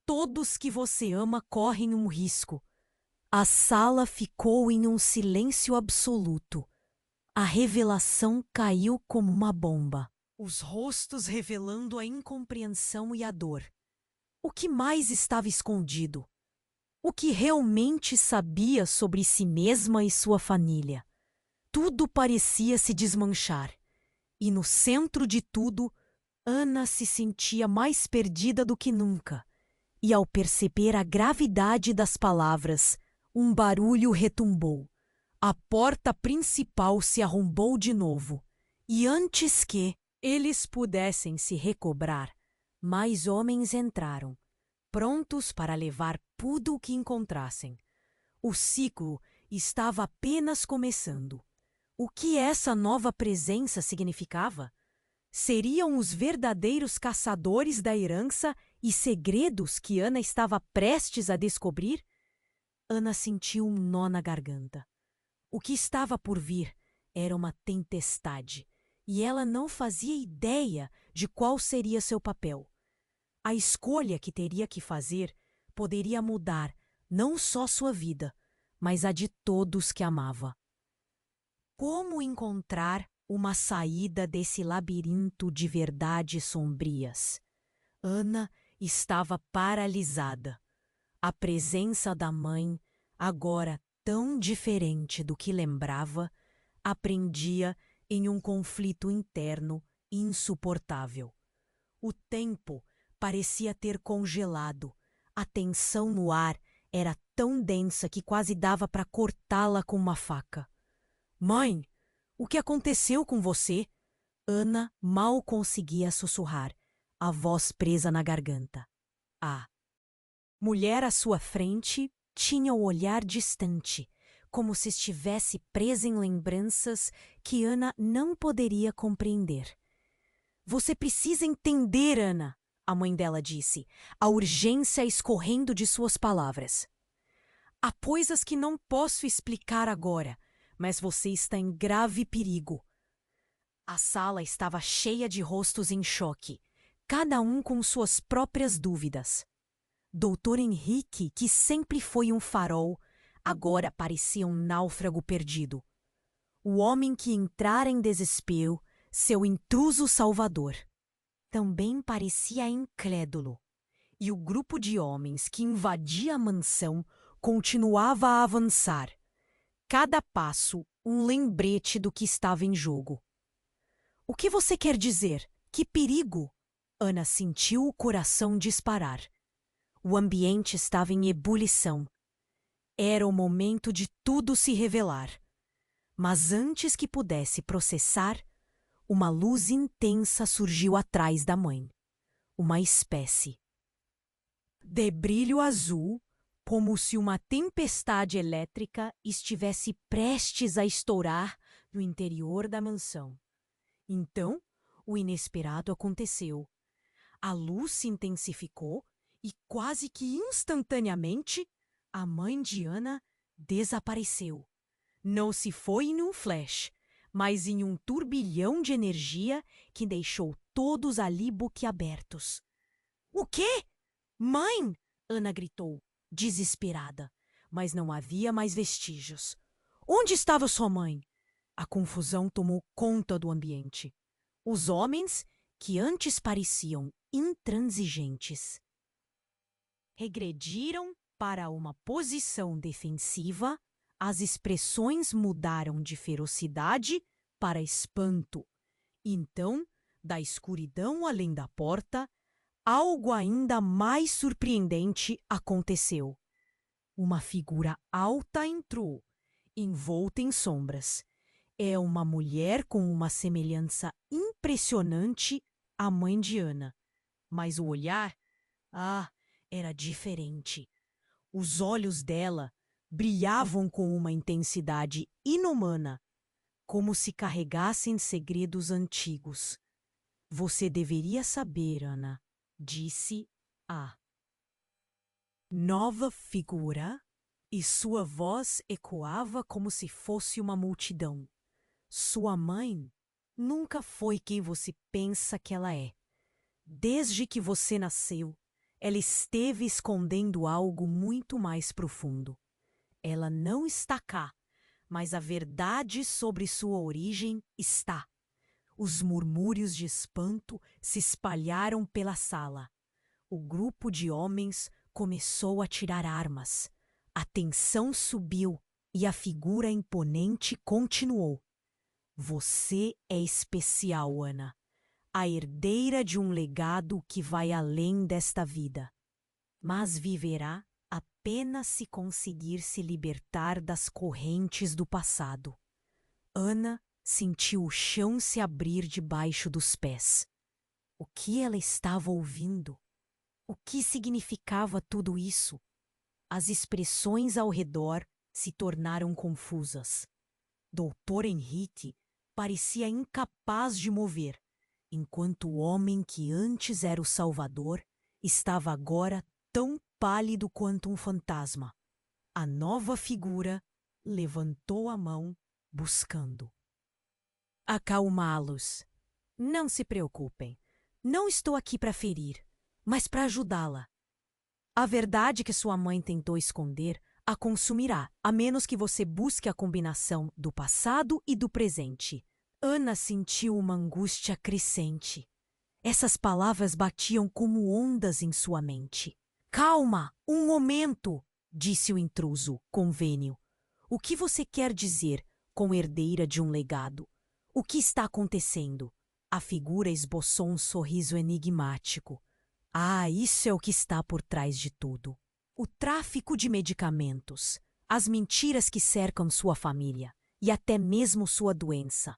todos que você ama correm um risco. A sala ficou em um silêncio absoluto. A revelação caiu como uma bomba. Os rostos revelando a incompreensão e a dor. O que mais estava escondido? O que realmente sabia sobre si mesma e sua família? Tudo parecia se desmanchar. E no centro de tudo, Ana se sentia mais perdida do que nunca. E ao perceber a gravidade das palavras, um barulho retumbou. A porta principal se arrombou de novo. E antes que eles pudessem se recobrar, mais homens entraram, prontos para levar tudo o que encontrassem. O ciclo estava apenas começando. O que essa nova presença significava? Seriam os verdadeiros caçadores da herança e segredos que Ana estava prestes a descobrir? Ana sentiu um nó na garganta. O que estava por vir era uma tempestade, e ela não fazia ideia de qual seria seu papel. A escolha que teria que fazer poderia mudar não só sua vida, mas a de todos que amava. Como encontrar uma saída desse labirinto de verdades sombrias? Ana estava paralisada. A presença da mãe, agora tão diferente do que lembrava, a prendia em um conflito interno insuportável. O tempo parecia ter congelado. A tensão no ar era tão densa que quase dava para cortá-la com uma faca. Mãe, o que aconteceu com você? Ana mal conseguia sussurrar, a voz presa na garganta. A mulher à sua frente tinha o olhar distante, como se estivesse presa em lembranças que Ana não poderia compreender. Você precisa entender, Ana, a mãe dela disse, a urgência escorrendo de suas palavras. Há coisas que não posso explicar agora, mas você está em grave perigo. A sala estava cheia de rostos em choque, cada um com suas próprias dúvidas. Doutor Henrique, que sempre foi um farol, agora parecia um náufrago perdido. O homem que entrara em desespero, seu intruso salvador, também parecia incrédulo. E o grupo de homens que invadia a mansão continuava a avançar. Cada passo, um lembrete do que estava em jogo. O que você quer dizer? Que perigo! Ana sentiu o coração disparar. O ambiente estava em ebulição. Era o momento de tudo se revelar. Mas antes que pudesse processar, uma luz intensa surgiu atrás da mãe. Uma espécie de brilho azul, como se uma tempestade elétrica estivesse prestes a estourar no interior da mansão. Então, o inesperado aconteceu. A luz se intensificou e, quase que instantaneamente, a mãe de Ana desapareceu. Não se foi em um flash, mas em um turbilhão de energia que deixou todos ali boquiabertos. — O quê? Mãe! Ana gritou, desesperada. mas não havia mais vestígios. Onde estava sua mãe? A confusão tomou conta do ambiente. Os homens, que antes pareciam intransigentes, regrediram para uma posição defensiva, as expressões mudaram de ferocidade para espanto. Então, da escuridão além da porta, algo ainda mais surpreendente aconteceu. Uma figura alta entrou, envolta em sombras. É uma mulher com uma semelhança impressionante à mãe de Ana. Mas o olhar, era diferente. Os olhos dela brilhavam com uma intensidade inumana, como se carregassem segredos antigos. Você deveria saber, Ana, disse a nova figura, e sua voz ecoava como se fosse uma multidão. Sua mãe nunca foi quem você pensa que ela é. Desde que você nasceu, ela esteve escondendo algo muito mais profundo. Ela não está cá, mas a verdade sobre sua origem está. Os murmúrios de espanto se espalharam pela sala. O grupo de homens começou a tirar armas. A tensão subiu e a figura imponente continuou. Você é especial, Ana. A herdeira de um legado que vai além desta vida. Mas viverá apenas se conseguir se libertar das correntes do passado. Ana sentiu o chão se abrir debaixo dos pés. O que ela estava ouvindo? O que significava tudo isso? As expressões ao redor se tornaram confusas. Doutor Henrique parecia incapaz de mover, enquanto o homem que antes era o Salvador estava agora tão pálido quanto um fantasma. A nova figura levantou a mão, buscando acalmá-los. Não se preocupem. Não estou aqui para ferir, mas para ajudá-la. A verdade que sua mãe tentou esconder a consumirá, a menos que você busque a combinação do passado e do presente. Ana sentiu uma angústia crescente. Essas palavras batiam como ondas em sua mente. Calma, um momento, disse o intruso, com vênio. O que você quer dizer com herdeira de um legado? O que está acontecendo? A figura esboçou um sorriso enigmático. Isso é o que está por trás de tudo. O tráfico de medicamentos, as mentiras que cercam sua família e até mesmo sua doença.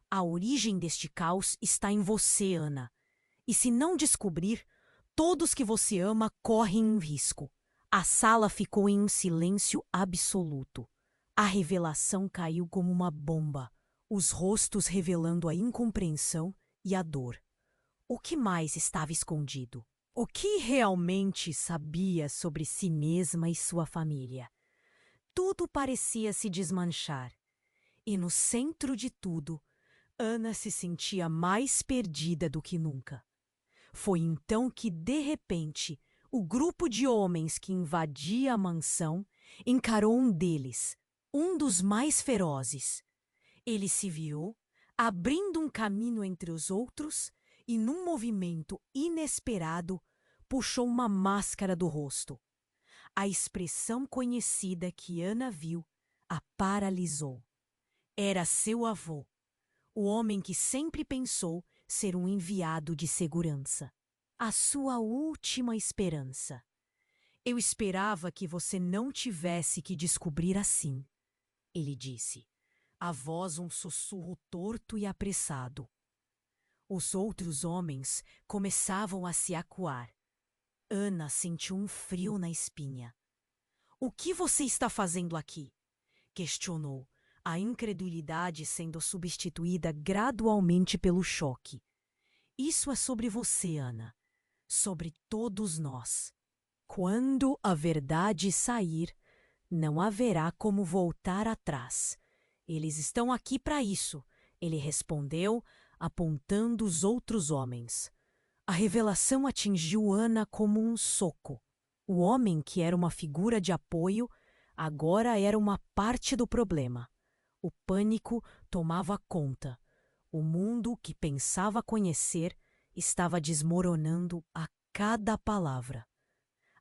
A origem deste caos está em você, Ana. E se não descobrir, todos que você ama correm um risco. A sala ficou em um silêncio absoluto. A revelação caiu como uma bomba, os rostos revelando a incompreensão e a dor. O que mais estava escondido? O que realmente sabia sobre si mesma e sua família? Tudo parecia se desmanchar. E no centro de tudo, Ana se sentia mais perdida do que nunca. Foi então que, de repente, o grupo de homens que invadia a mansão encarou um deles, um dos mais ferozes. Ele se virou, abrindo um caminho entre os outros, e num movimento inesperado, puxou uma máscara do rosto. A expressão conhecida que Ana viu a paralisou. Era seu avô, o homem que sempre pensou ser um enviado de segurança. A sua última esperança. Eu esperava que você não tivesse que descobrir assim, ele disse, a voz um sussurro torto e apressado. Os outros homens começavam a se acuar. Ana sentiu um frio na espinha. O que você está fazendo aqui? Questionou, a incredulidade sendo substituída gradualmente pelo choque. Isso é sobre você, Ana. Sobre todos nós. Quando a verdade sair, não haverá como voltar atrás. Eles estão aqui para isso, ele respondeu, apontando os outros homens. A revelação atingiu Ana como um soco. O homem, que era uma figura de apoio, agora era uma parte do problema. O pânico tomava conta. O mundo que pensava conhecer estava desmoronando a cada palavra.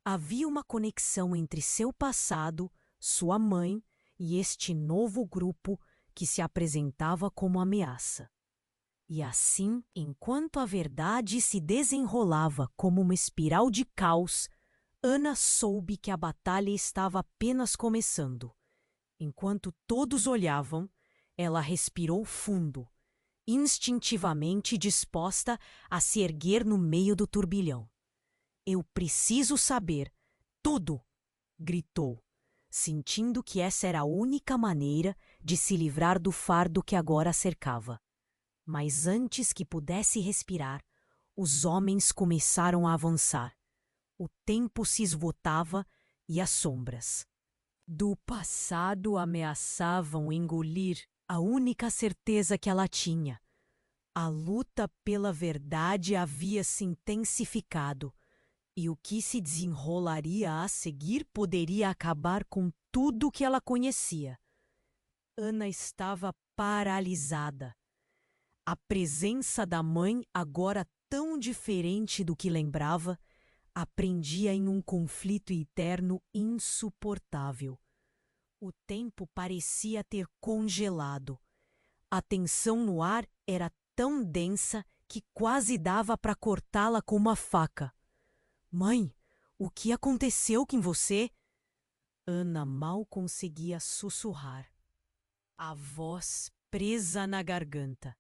Havia uma conexão entre seu passado, sua mãe e este novo grupo que se apresentava como ameaça. E assim, enquanto a verdade se desenrolava como uma espiral de caos, Ana soube que a batalha estava apenas começando. Enquanto todos olhavam, ela respirou fundo, instintivamente disposta a se erguer no meio do turbilhão. "Eu preciso saber tudo!" gritou, sentindo que essa era a única maneira de se livrar do fardo que agora a cercava. Mas antes que pudesse respirar, os homens começaram a avançar. O tempo se esgotava e as sombras do passado ameaçavam engolir a única certeza que ela tinha. A luta pela verdade havia se intensificado, e o que se desenrolaria a seguir poderia acabar com tudo o que ela conhecia. Ana estava paralisada. A presença da mãe, agora tão diferente do que lembrava, a prendia em um conflito eterno insuportável. O tempo parecia ter congelado. A tensão no ar era tão densa que quase dava para cortá-la com uma faca. "Mãe, o que aconteceu com você?" Ana mal conseguia sussurrar. A voz presa na garganta.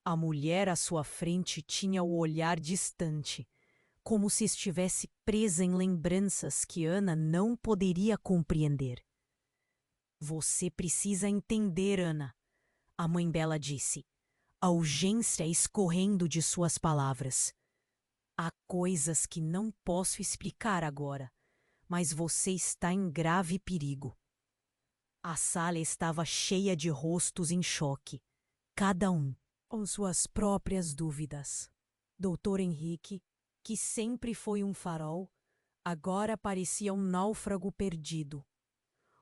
A mulher à sua frente tinha o olhar distante, como se estivesse presa em lembranças que Ana não poderia compreender. "Você precisa entender, Ana", a mãe Bela disse, a urgência escorrendo de suas palavras. "Há coisas que não posso explicar agora, mas você está em grave perigo." A sala estava cheia de rostos em choque, cada um com suas próprias dúvidas. Doutor Henrique, que sempre foi um farol, agora parecia um náufrago perdido.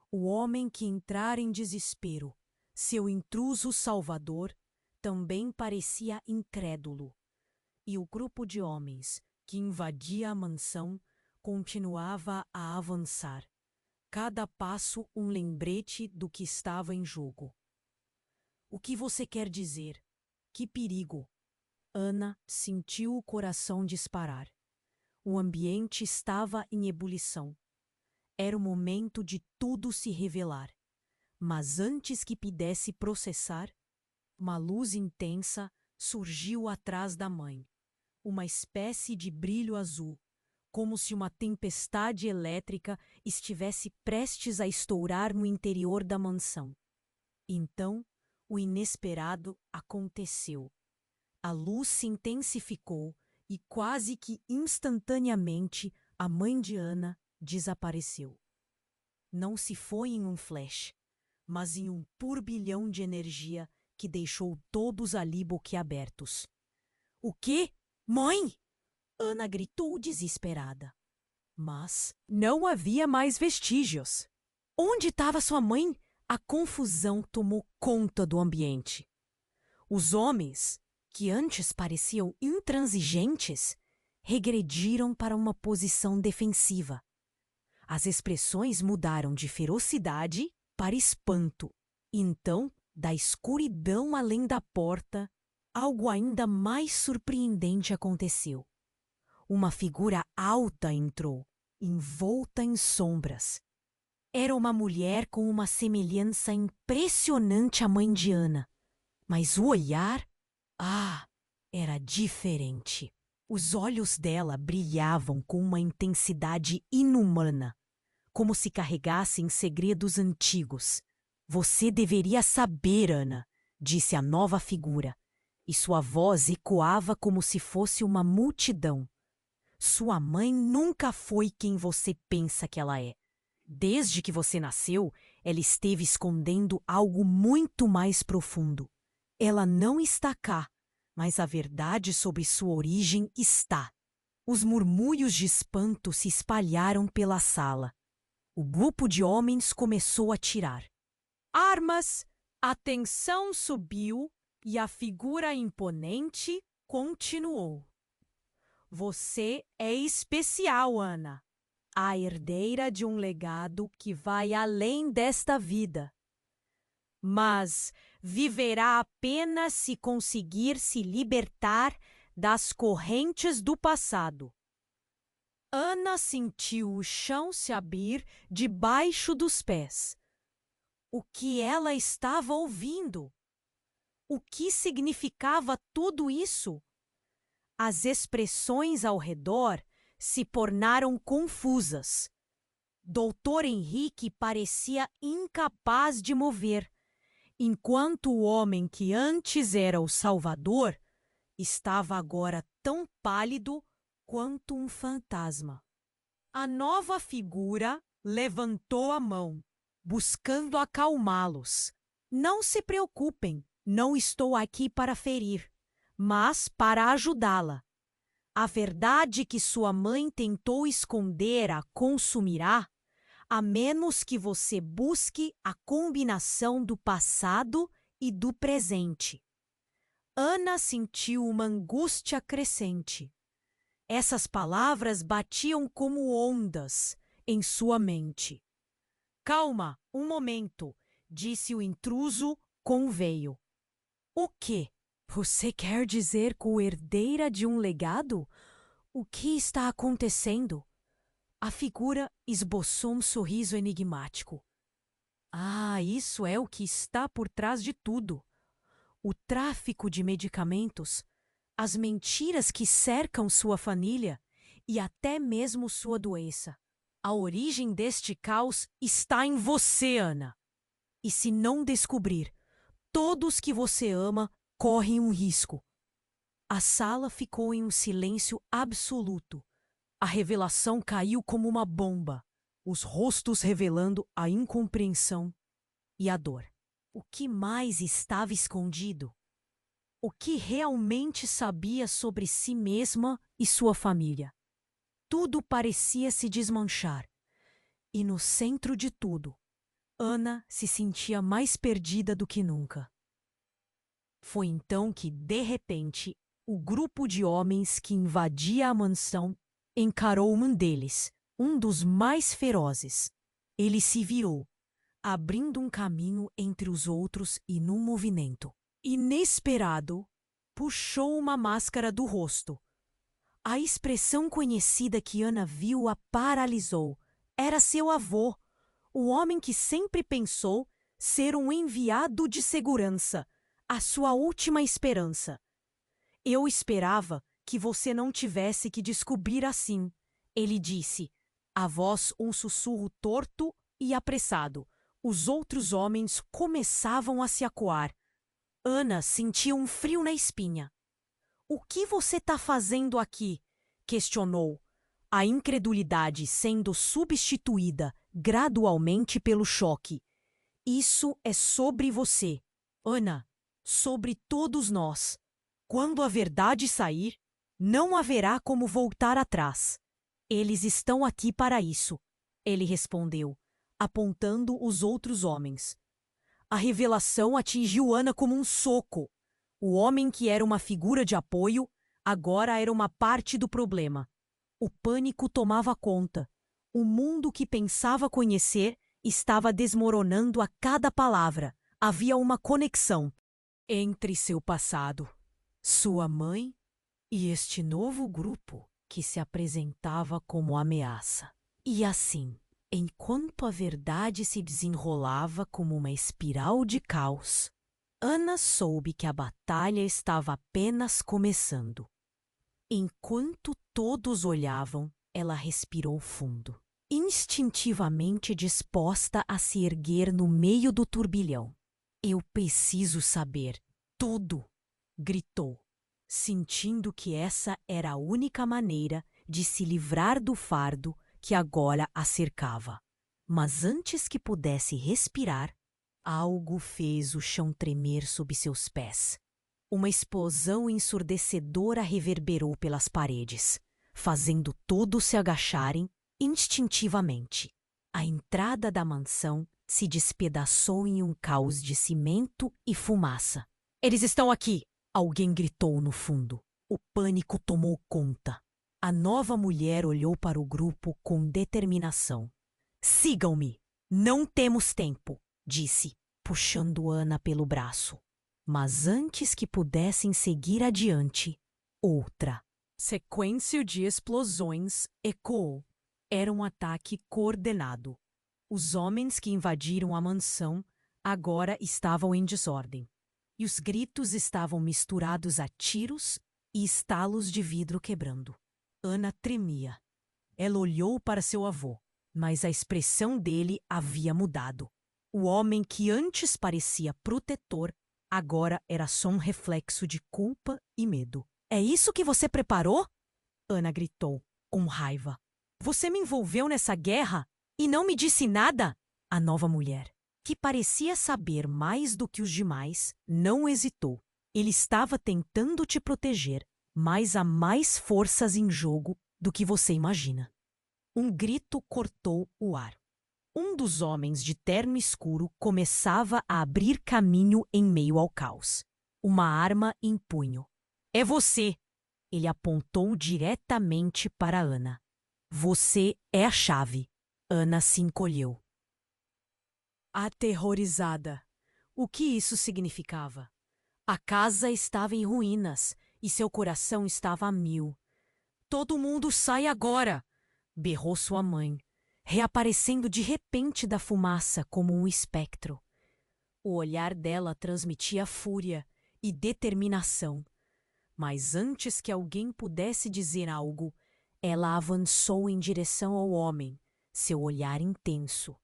O homem que entrara em desespero, seu intruso salvador, também parecia incrédulo. E o grupo de homens que invadia a mansão continuava a avançar. Cada passo um lembrete do que estava em jogo. "O que você quer dizer? Que perigo?" Ana sentiu o coração disparar. O ambiente estava em ebulição. Era o momento de tudo se revelar. Mas antes que pudesse processar, uma luz intensa surgiu atrás da mãe. Uma espécie de brilho azul, como se uma tempestade elétrica estivesse prestes a estourar no interior da mansão. Então, o inesperado aconteceu. A luz se intensificou e quase que instantaneamente a mãe de Ana desapareceu. Não se foi em um flash, mas em um turbilhão de energia que deixou todos ali boquiabertos. "O quê? Mãe?" Ana gritou desesperada. Mas não havia mais vestígios. Onde estava sua mãe? A confusão tomou conta do ambiente. Os homens, que antes pareciam intransigentes, regrediram para uma posição defensiva. As expressões mudaram de ferocidade para espanto. Então, da escuridão além da porta, algo ainda mais surpreendente aconteceu. Uma figura alta entrou, envolta em sombras. Era uma mulher com uma semelhança impressionante à mãe de Ana. Mas o olhar, era diferente. Os olhos dela brilhavam com uma intensidade inumana, como se carregassem segredos antigos. "Você deveria saber, Ana", disse a nova figura, e sua voz ecoava como se fosse uma multidão. "Sua mãe nunca foi quem você pensa que ela é. Desde que você nasceu, ela esteve escondendo algo muito mais profundo. Ela não está cá, mas a verdade sobre sua origem está." Os murmúrios de espanto se espalharam pela sala. O grupo de homens começou a tirar armas, a tensão subiu e a figura imponente continuou. Você é especial, Ana, a herdeira de um legado que vai além desta vida. Mas viverá apenas se conseguir se libertar das correntes do passado. Ana sentiu o chão se abrir debaixo dos pés. O que ela estava ouvindo? O que significava tudo isso? As expressões ao redor se tornaram confusas. Doutor Henrique parecia incapaz de mover, enquanto o homem que antes era o Salvador estava agora tão pálido quanto um fantasma. A nova figura levantou a mão, buscando acalmá-los. Não se preocupem, não estou aqui para ferir, mas para ajudá-la. A verdade que sua mãe tentou esconder a consumirá, a menos que você busque a combinação do passado e do presente. Ana sentiu uma angústia crescente. Essas palavras batiam como ondas em sua mente. Calma, um momento, disse o intruso com veio. O quê? Você quer dizer co-herdeira de um legado? O que está acontecendo? A figura esboçou um sorriso enigmático. Ah, isso é o que está por trás de tudo. O tráfico de medicamentos, as mentiras que cercam sua família e até mesmo sua doença. A origem deste caos está em você, Ana. E se não descobrir, todos que você ama correm um risco. A sala ficou em um silêncio absoluto. A revelação caiu como uma bomba, os rostos revelando a incompreensão e a dor. O que mais estava escondido? O que realmente sabia sobre si mesma e sua família? Tudo parecia se desmanchar. E no centro de tudo, Ana se sentia mais perdida do que nunca. Foi então que, de repente, o grupo de homens que invadia a mansão encarou um deles, um dos mais ferozes. Ele se virou, abrindo um caminho entre os outros e, num movimento inesperado, puxou uma máscara do rosto. A expressão conhecida que Ana viu a paralisou. Era seu avô, o homem que sempre pensou ser um enviado de segurança, a sua última esperança. Eu esperava que você não tivesse que descobrir assim, ele disse, a voz um sussurro torto e apressado. Os outros homens começavam a se acuar. Ana sentia um frio na espinha. O que você está fazendo aqui? Questionou, a incredulidade sendo substituída gradualmente pelo choque. Isso é sobre você, Ana, sobre todos nós. Quando a verdade sair, não haverá como voltar atrás. Eles estão aqui para isso, ele respondeu, apontando os outros homens. A revelação atingiu Ana como um soco. O homem que era uma figura de apoio, agora era uma parte do problema. O pânico tomava conta. O mundo que pensava conhecer estava desmoronando a cada palavra. Havia uma conexão entre seu passado, sua mãe e este novo grupo que se apresentava como ameaça. E assim, enquanto a verdade se desenrolava como uma espiral de caos, Ana soube que a batalha estava apenas começando. Enquanto todos olhavam, ela respirou fundo, instintivamente disposta a se erguer no meio do turbilhão. Eu preciso saber tudo, gritou, sentindo que essa era a única maneira de se livrar do fardo que agora a cercava. Mas antes que pudesse respirar, algo fez o chão tremer sob seus pés. Uma explosão ensurdecedora reverberou pelas paredes, fazendo todos se agacharem instintivamente. A entrada da mansão se despedaçou em um caos de cimento e fumaça. Eles estão aqui! Alguém gritou no fundo. O pânico tomou conta. A nova mulher olhou para o grupo com determinação. Sigam-me! Não temos tempo, disse, puxando Ana pelo braço. Mas antes que pudessem seguir adiante, outra sequência de explosões ecoou. Era um ataque coordenado. Os homens que invadiram a mansão agora estavam em desordem. E os gritos estavam misturados a tiros e estalos de vidro quebrando. Ana tremia. Ela olhou para seu avô, mas a expressão dele havia mudado. O homem que antes parecia protetor, agora era só um reflexo de culpa e medo. É isso que você preparou? Ana gritou, com raiva. Você me envolveu nessa guerra e não me disse nada? A nova mulher, que parecia saber mais do que os demais, não hesitou. Ele estava tentando te proteger, mas há mais forças em jogo do que você imagina. Um grito cortou o ar. Um dos homens de terno escuro começava a abrir caminho em meio ao caos. Uma arma em punho. É você! Ele apontou diretamente para Ana. Você é a chave. Ana se encolheu. Aterrorizada. O que isso significava? A casa estava em ruínas e seu coração estava a mil. Todo mundo sai agora! Berrou sua mãe, reaparecendo de repente da fumaça como um espectro. O olhar dela transmitia fúria e determinação. Mas antes que alguém pudesse dizer algo, ela avançou em direção ao homem, seu olhar intenso.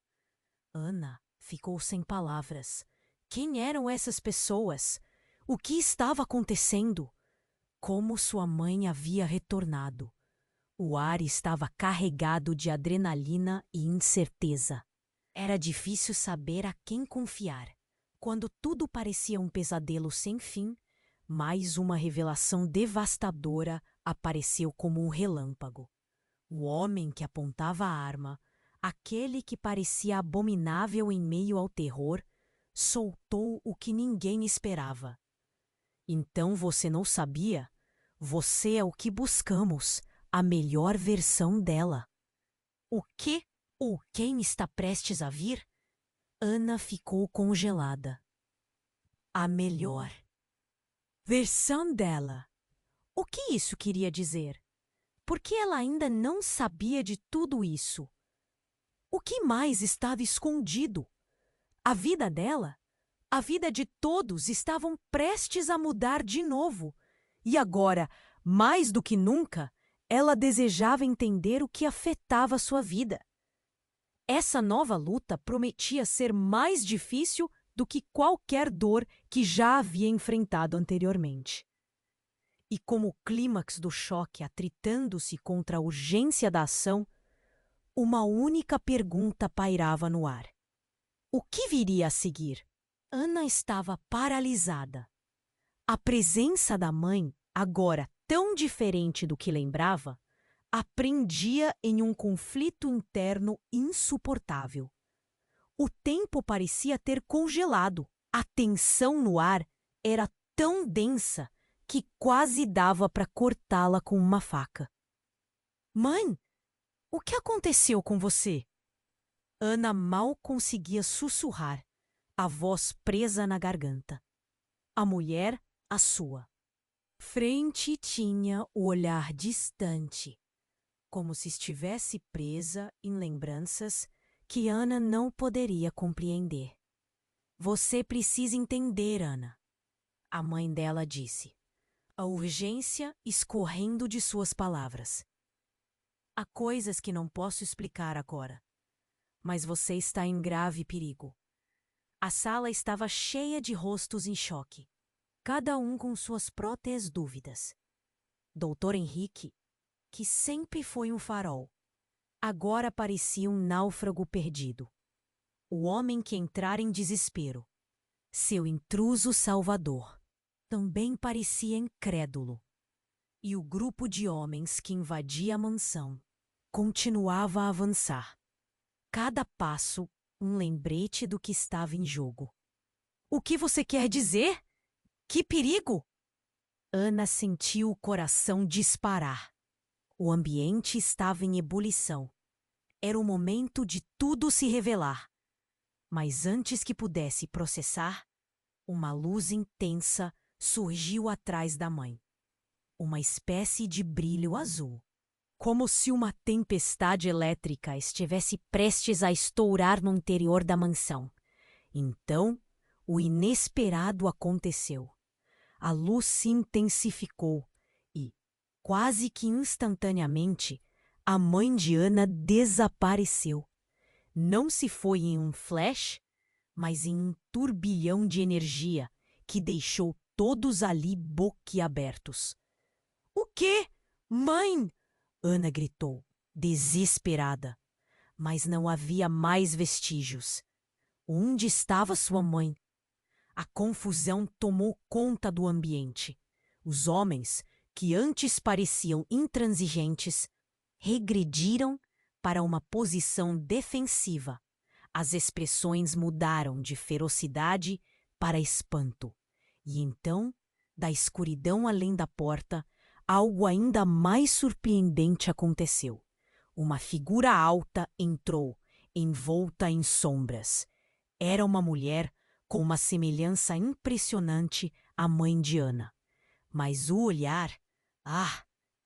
Ana ficou sem palavras. Quem eram essas pessoas? O que estava acontecendo? Como sua mãe havia retornado. O ar estava carregado de adrenalina e incerteza. Era difícil saber a quem confiar. Quando tudo parecia um pesadelo sem fim, mais uma revelação devastadora apareceu como um relâmpago. O homem que apontava a arma, aquele que parecia abominável em meio ao terror, soltou o que ninguém esperava. Então você não sabia? Você é o que buscamos, a melhor versão dela. O que ou quem está prestes a vir? Ana ficou congelada. A melhor versão dela. O que isso queria dizer? Por que ela ainda não sabia de tudo isso? O que mais estava escondido? A vida dela? A vida de todos estavam prestes a mudar de novo. E agora, mais do que nunca, ela desejava entender o que afetava sua vida. Essa nova luta prometia ser mais difícil do que qualquer dor que já havia enfrentado anteriormente. E como o clímax do choque atritando-se contra a urgência da ação, uma única pergunta pairava no ar. O que viria a seguir? Ana estava paralisada. A presença da mãe, agora tão diferente do que lembrava, a prendia em um conflito interno insuportável. O tempo parecia ter congelado. A tensão no ar era tão densa que quase dava para cortá-la com uma faca. Mãe, o que aconteceu com você? Ana mal conseguia sussurrar, a voz presa na garganta. A mulher, a sua. Frente tinha o olhar distante, como se estivesse presa em lembranças que Ana não poderia compreender. Você precisa entender, Ana, a mãe dela disse, a urgência escorrendo de suas palavras. Há coisas que não posso explicar agora, mas você está em grave perigo. A sala estava cheia de rostos em choque, cada um com suas próprias dúvidas. Doutor Henrique, que sempre foi um farol, agora parecia um náufrago perdido. O homem que entrara em desespero, seu intruso salvador, também parecia incrédulo. E o grupo de homens que invadia a mansão continuava a avançar. cada passo um lembrete do que estava em jogo. O que você quer dizer? Que perigo! Ana sentiu o coração disparar. O ambiente estava em ebulição. Era o momento de tudo se revelar. Mas antes que pudesse processar, uma luz intensa surgiu atrás da mãe. Uma espécie de brilho azul. Como se uma tempestade elétrica estivesse prestes a estourar no interior da mansão. Então, o inesperado aconteceu. A luz se intensificou e, quase que instantaneamente, a mãe de Ana desapareceu. Não se foi em um flash, mas em um turbilhão de energia que deixou todos ali boquiabertos. "O quê? Mãe!" Ana gritou, desesperada. Mas não havia mais vestígios. Onde estava sua mãe? A confusão tomou conta do ambiente. Os homens, que antes pareciam intransigentes, regrediram para uma posição defensiva. As expressões mudaram de ferocidade para espanto. E então, da escuridão além da porta, algo ainda mais surpreendente aconteceu. Uma figura alta entrou, envolta em sombras. Era uma mulher com uma semelhança impressionante à mãe de Ana. Mas o olhar,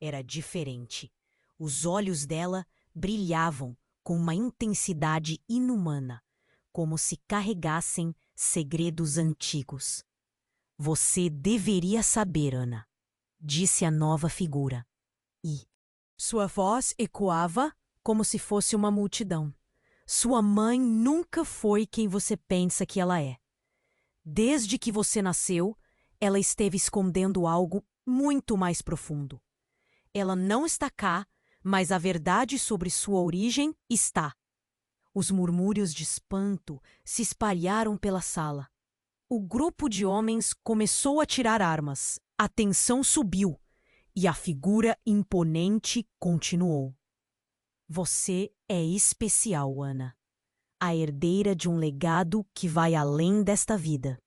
era diferente. Os olhos dela brilhavam com uma intensidade inumana, como se carregassem segredos antigos. "Você deveria saber, Ana", disse a nova figura. E sua voz ecoava como se fosse uma multidão. "Sua mãe nunca foi quem você pensa que ela é. Desde que você nasceu, ela esteve escondendo algo muito mais profundo. Ela não está cá, mas a verdade sobre sua origem está." Os murmúrios de espanto se espalharam pela sala. O grupo de homens começou a tirar armas. A tensão subiu e a figura imponente continuou. "Você é especial, Ana. A herdeira de um legado que vai além desta vida.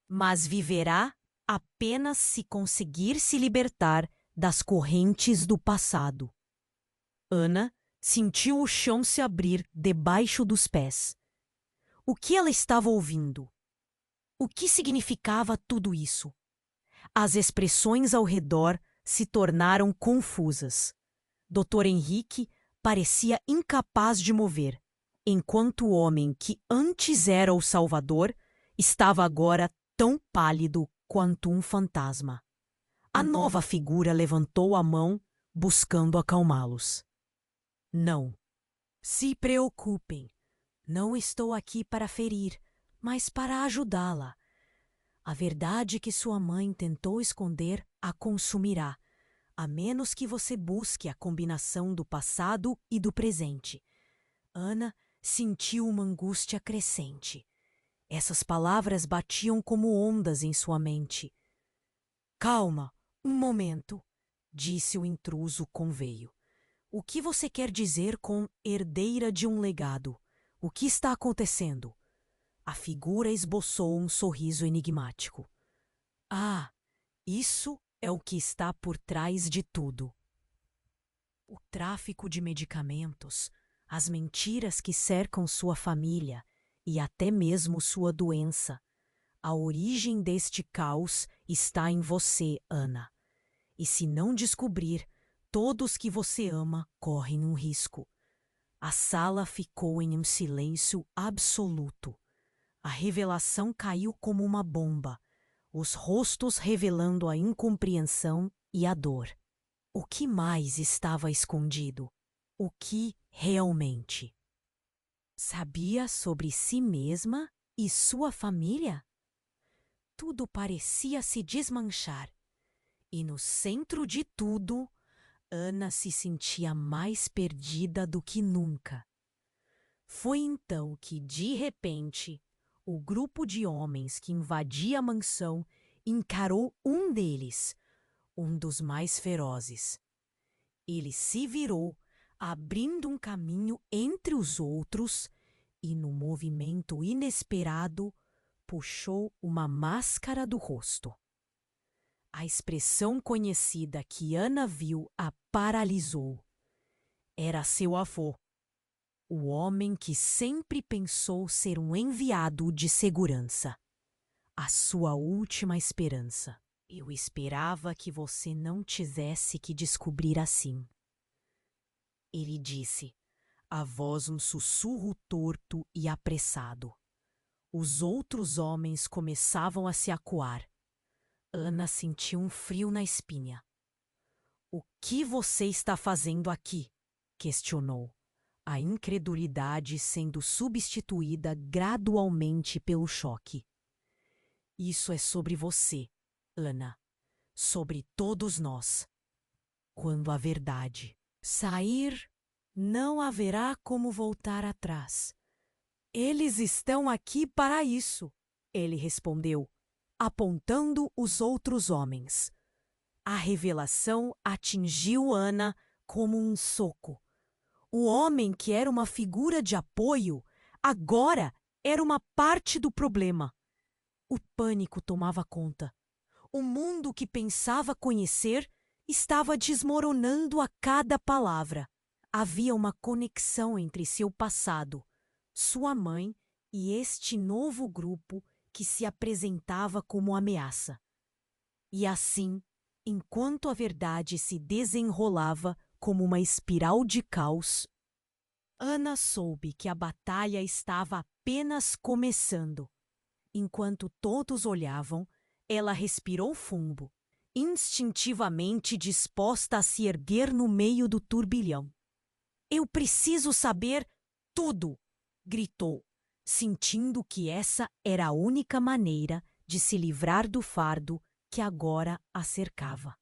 Mas viverá apenas se conseguir se libertar das correntes do passado." Ana sentiu o chão se abrir debaixo dos pés. O que ela estava ouvindo? O que significava tudo isso? As expressões ao redor se tornaram confusas. Dr. Henrique parecia incapaz de mover, enquanto o homem que antes era o Salvador estava agora tão pálido quanto um fantasma. A nova figura levantou a mão, buscando acalmá-los. "Não se preocupem. Não estou aqui para ferir, mas para ajudá-la. A verdade que sua mãe tentou esconder a consumirá, a menos que você busque a combinação do passado e do presente." Ana sentiu uma angústia crescente. Essas palavras batiam como ondas em sua mente. "Calma, um momento", disse o intruso com veio. "O que você quer dizer com herdeira de um legado? O que está acontecendo?" A figura esboçou um sorriso enigmático. Isso é o que está por trás de tudo. O tráfico de medicamentos, as mentiras que cercam sua família e até mesmo sua doença. A origem deste caos está em você, Ana. E se não descobrir, todos que você ama correm um risco. A sala ficou em um silêncio absoluto. A revelação caiu como uma bomba, os rostos revelando a incompreensão e a dor. O que mais estava escondido? O que realmente? Sabia sobre si mesma e sua família? Tudo parecia se desmanchar. E no centro de tudo, Ana se sentia mais perdida do que nunca. Foi então que, de repente, o grupo de homens que invadia a mansão encarou um deles, um dos mais ferozes. Ele se virou, abrindo um caminho entre os outros e, num movimento inesperado, puxou uma máscara do rosto. A expressão conhecida que Ana viu a paralisou. Era seu avô, o homem que sempre pensou ser um enviado de segurança. A sua última esperança. Eu esperava que você não tivesse que descobrir assim. Ele disse, a voz um sussurro torto e apressado. Os outros homens começavam a se acuar. Ana sentiu um frio na espinha. O que você está fazendo aqui? Questionou, a incredulidade sendo substituída gradualmente pelo choque. Isso é sobre você, Ana, sobre todos nós. Quando a verdade sair, não haverá como voltar atrás. Eles estão aqui para isso, ele respondeu, apontando os outros homens. A revelação atingiu Ana como um soco. O homem que era uma figura de apoio, agora era uma parte do problema. O pânico tomava conta. O mundo que pensava conhecer estava desmoronando a cada palavra. Havia uma conexão entre seu passado, sua mãe e este novo grupo que se apresentava como ameaça. E assim, enquanto a verdade se desenrolava como uma espiral de caos, Ana soube que a batalha estava apenas começando. Enquanto todos olhavam, ela respirou fundo, instintivamente disposta a se erguer no meio do turbilhão. Eu preciso saber tudo! Gritou, sentindo que essa era a única maneira de se livrar do fardo que agora a cercava.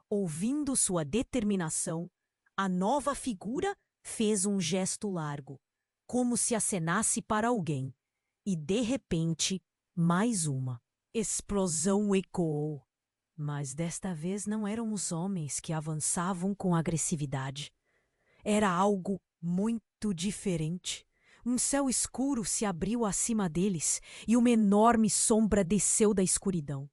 Ouvindo sua determinação, a nova figura fez um gesto largo, como se acenasse para alguém, e de repente, mais uma explosão ecoou. Mas desta vez não eram os homens que avançavam com agressividade. Era algo muito diferente. Um céu escuro se abriu acima deles e uma enorme sombra desceu da escuridão.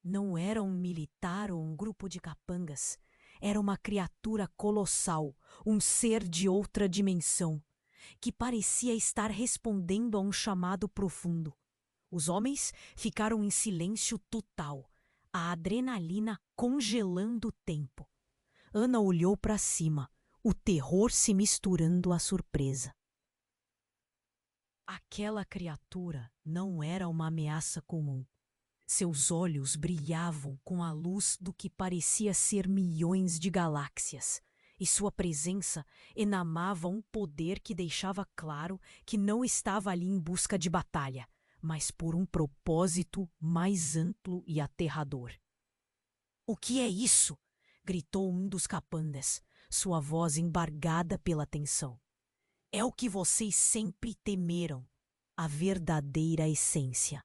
Não era um militar ou um grupo de capangas. Era uma criatura colossal, um ser de outra dimensão, que parecia estar respondendo a um chamado profundo. Os homens ficaram em silêncio total, a adrenalina congelando o tempo. Ana olhou para cima, o terror se misturando à surpresa. Aquela criatura não era uma ameaça comum. Seus olhos brilhavam com a luz do que parecia ser milhões de galáxias, e sua presença enamava um poder que deixava claro que não estava ali em busca de batalha, mas por um propósito mais amplo e aterrador. "O que é isso?" gritou um dos capangas, sua voz embargada pela tensão. "É o que vocês sempre temeram, a verdadeira essência."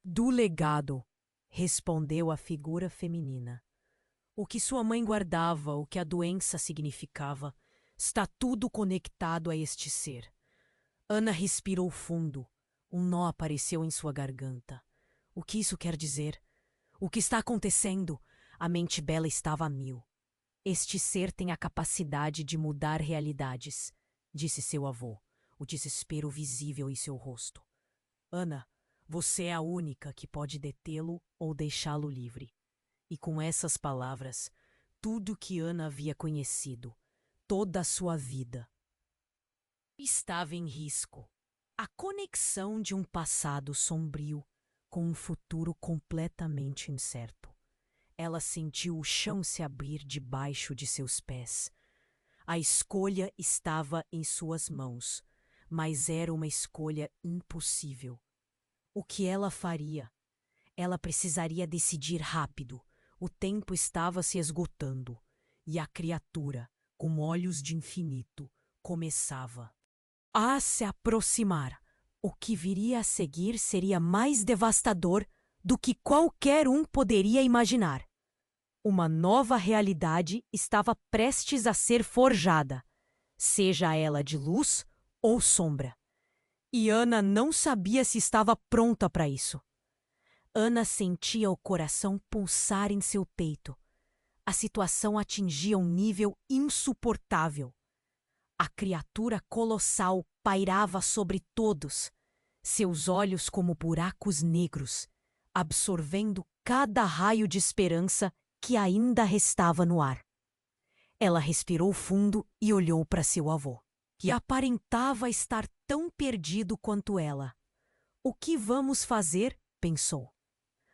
"Do legado", respondeu a figura feminina. "O que sua mãe guardava, o que a doença significava, está tudo conectado a este ser." Ana respirou fundo. Um nó apareceu em sua garganta. O que isso quer dizer? O que está acontecendo? A mente bela estava a mil. "Este ser tem a capacidade de mudar realidades", disse seu avô, o desespero visível em seu rosto. "Ana, você é a única que pode detê-lo ou deixá-lo livre." E com essas palavras, tudo que Ana havia conhecido, toda a sua vida, estava em risco. A conexão de um passado sombrio com um futuro completamente incerto. Ela sentiu o chão se abrir debaixo de seus pés. A escolha estava em suas mãos, mas era uma escolha impossível. O que ela faria? Ela precisaria decidir rápido. O tempo estava se esgotando, e a criatura, com olhos de infinito, começava a se aproximar. O que viria a seguir seria mais devastador do que qualquer um poderia imaginar. Uma nova realidade estava prestes a ser forjada, seja ela de luz ou sombra. E Ana não sabia se estava pronta para isso. Ana sentia o coração pulsar em seu peito. A situação atingia um nível insuportável. A criatura colossal pairava sobre todos, seus olhos como buracos negros, absorvendo cada raio de esperança que ainda restava no ar. Ela respirou fundo e olhou para seu avô, que aparentava estar tão perdido quanto ela. O que vamos fazer? Pensou.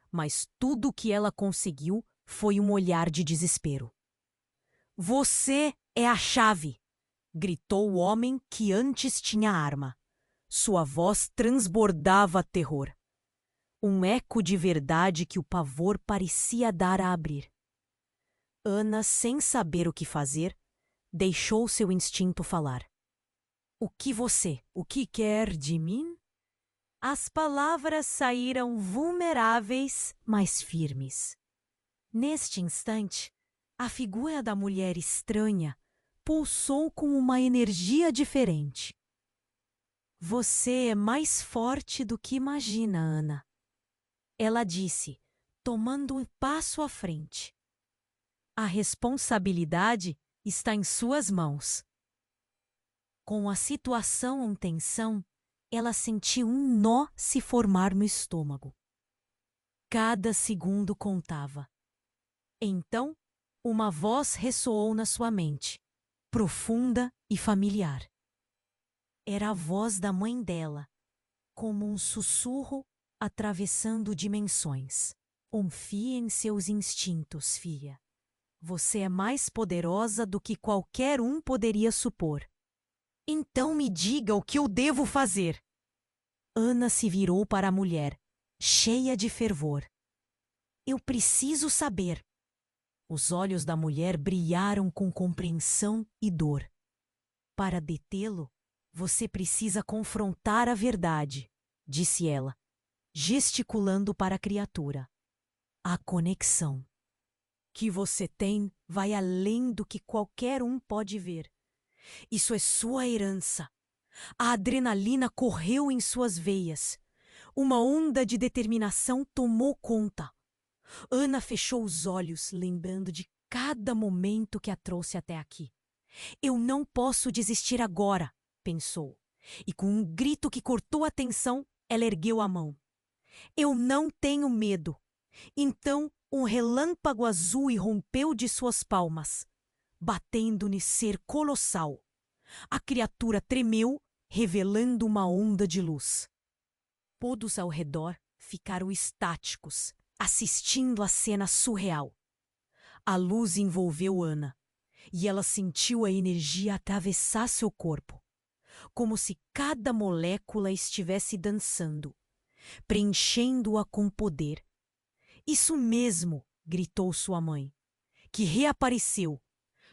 Mas tudo o que ela conseguiu foi um olhar de desespero. Você é a chave! Gritou o homem que antes tinha arma. Sua voz transbordava terror. Um eco de verdade que o pavor parecia dar a abrir. Ana, sem saber o que fazer, deixou seu instinto falar. O que quer de mim? As palavras saíram vulneráveis, mas firmes. Neste instante, a figura da mulher estranha pulsou com uma energia diferente. Você é mais forte do que imagina, Ana. Ela disse, tomando um passo à frente. A responsabilidade está em suas mãos. Com a situação em tensão, ela sentiu um nó se formar no estômago. Cada segundo contava. Então, uma voz ressoou na sua mente, profunda e familiar. Era a voz da mãe dela, como um sussurro atravessando dimensões. Confie em seus instintos, filha. Você é mais poderosa do que qualquer um poderia supor. Então me diga o que eu devo fazer. Ana se virou para a mulher, cheia de fervor. Eu preciso saber. Os olhos da mulher brilharam com compreensão e dor. Para detê-lo, você precisa confrontar a verdade, disse ela, gesticulando para a criatura. A conexão que você tem vai além do que qualquer um pode ver. Isso é sua herança. A adrenalina correu em suas veias. Uma onda de determinação tomou conta. Ana fechou os olhos, lembrando de cada momento que a trouxe até aqui. Eu não posso desistir agora, pensou. E com um grito que cortou a tensão, ela ergueu a mão. Eu não tenho medo. Então, um relâmpago azul irrompeu de suas palmas, batendo no ser colossal. A criatura tremeu, revelando uma onda de luz. Todos ao redor ficaram estáticos, assistindo à cena surreal. A luz envolveu Ana, e ela sentiu a energia atravessar seu corpo, como se cada molécula estivesse dançando, preenchendo-a com poder. Isso mesmo, gritou sua mãe, que reapareceu,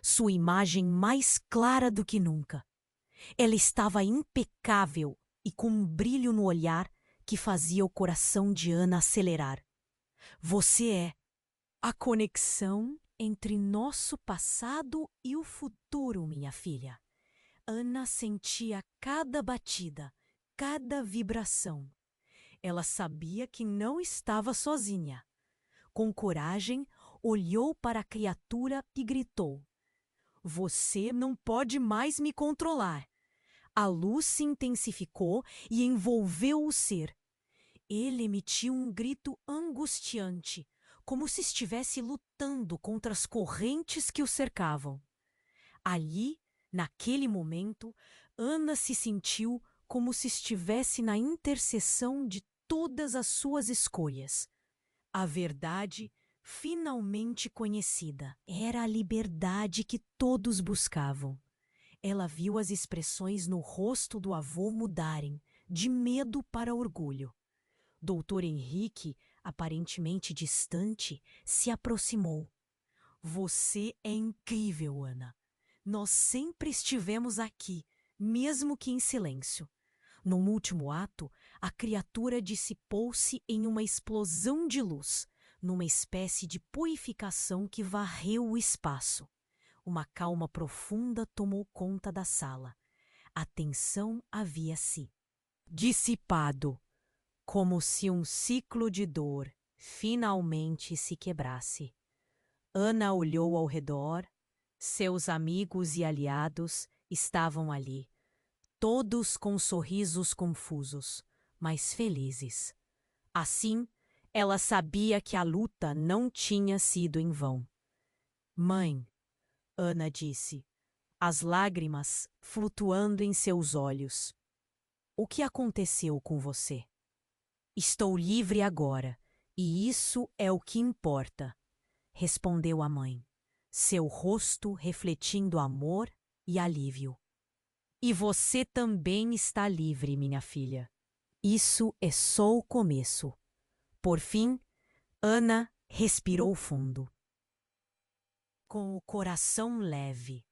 sua imagem mais clara do que nunca. Ela estava impecável e com um brilho no olhar que fazia o coração de Ana acelerar. Você é a conexão entre nosso passado e o futuro, minha filha. Ana sentia cada batida, cada vibração. Ela sabia que não estava sozinha. Com coragem, olhou para a criatura e gritou. Você não pode mais me controlar. A luz se intensificou e envolveu o ser. Ele emitiu um grito angustiante, como se estivesse lutando contra as correntes que o cercavam. Ali, naquele momento, Ana se sentiu como se estivesse na interseção de todas as suas escolhas. A verdade, finalmente conhecida, era a liberdade que todos buscavam. Ela viu as expressões no rosto do avô mudarem, de medo para orgulho. Doutor Henrique, aparentemente distante, se aproximou. Você é incrível, Ana. Nós sempre estivemos aqui, mesmo que em silêncio. No último ato, a criatura dissipou-se em uma explosão de luz, numa espécie de purificação que varreu o espaço. Uma calma profunda tomou conta da sala. A tensão havia-se dissipado, como se um ciclo de dor finalmente se quebrasse. Ana olhou ao redor. Seus amigos e aliados estavam ali, todos com sorrisos confusos, mas felizes. Assim, ela sabia que a luta não tinha sido em vão. Mãe, Ana disse, as lágrimas flutuando em seus olhos. O que aconteceu com você? Estou livre agora, e isso é o que importa, respondeu a mãe, seu rosto refletindo amor e alívio. E você também está livre, minha filha. Isso é só o começo. Por fim, Ana respirou fundo. Com o coração leve,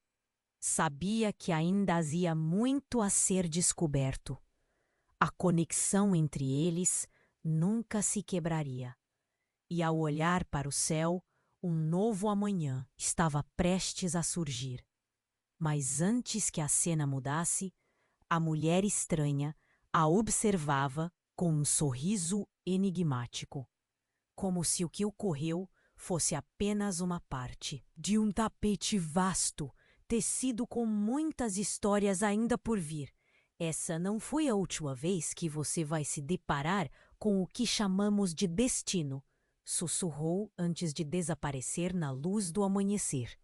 sabia que ainda havia muito a ser descoberto. A conexão entre eles nunca se quebraria. E ao olhar para o céu, um novo amanhã estava prestes a surgir. Mas antes que a cena mudasse, a mulher estranha a observava com um sorriso enigmático, como se o que ocorreu fosse apenas uma parte de um tapete vasto, tecido com muitas histórias ainda por vir. Essa não foi a última vez que você vai se deparar com o que chamamos de destino, sussurrou antes de desaparecer na luz do amanhecer.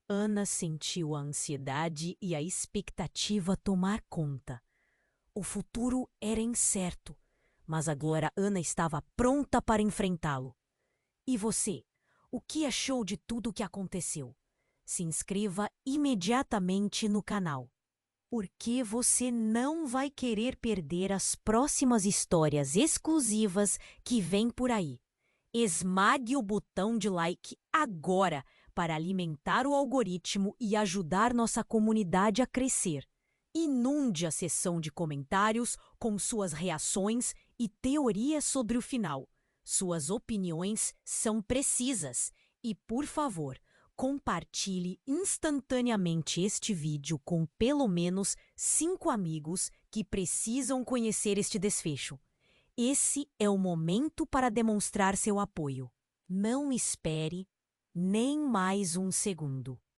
Ana sentiu a ansiedade e a expectativa tomar conta. O futuro era incerto, mas agora Ana estava pronta para enfrentá-lo. E você, o que achou de tudo o que aconteceu? Se inscreva imediatamente no canal, porque você não vai querer perder as próximas histórias exclusivas que vêm por aí. Esmague o botão de like agora para alimentar o algoritmo e ajudar nossa comunidade a crescer. Inunde a seção de comentários com suas reações e teorias sobre o final. Suas opiniões são precisas e, por favor, compartilhe instantaneamente este vídeo com pelo menos 5 amigos que precisam conhecer este desfecho. Esse é o momento para demonstrar seu apoio. Não espere nem mais um segundo.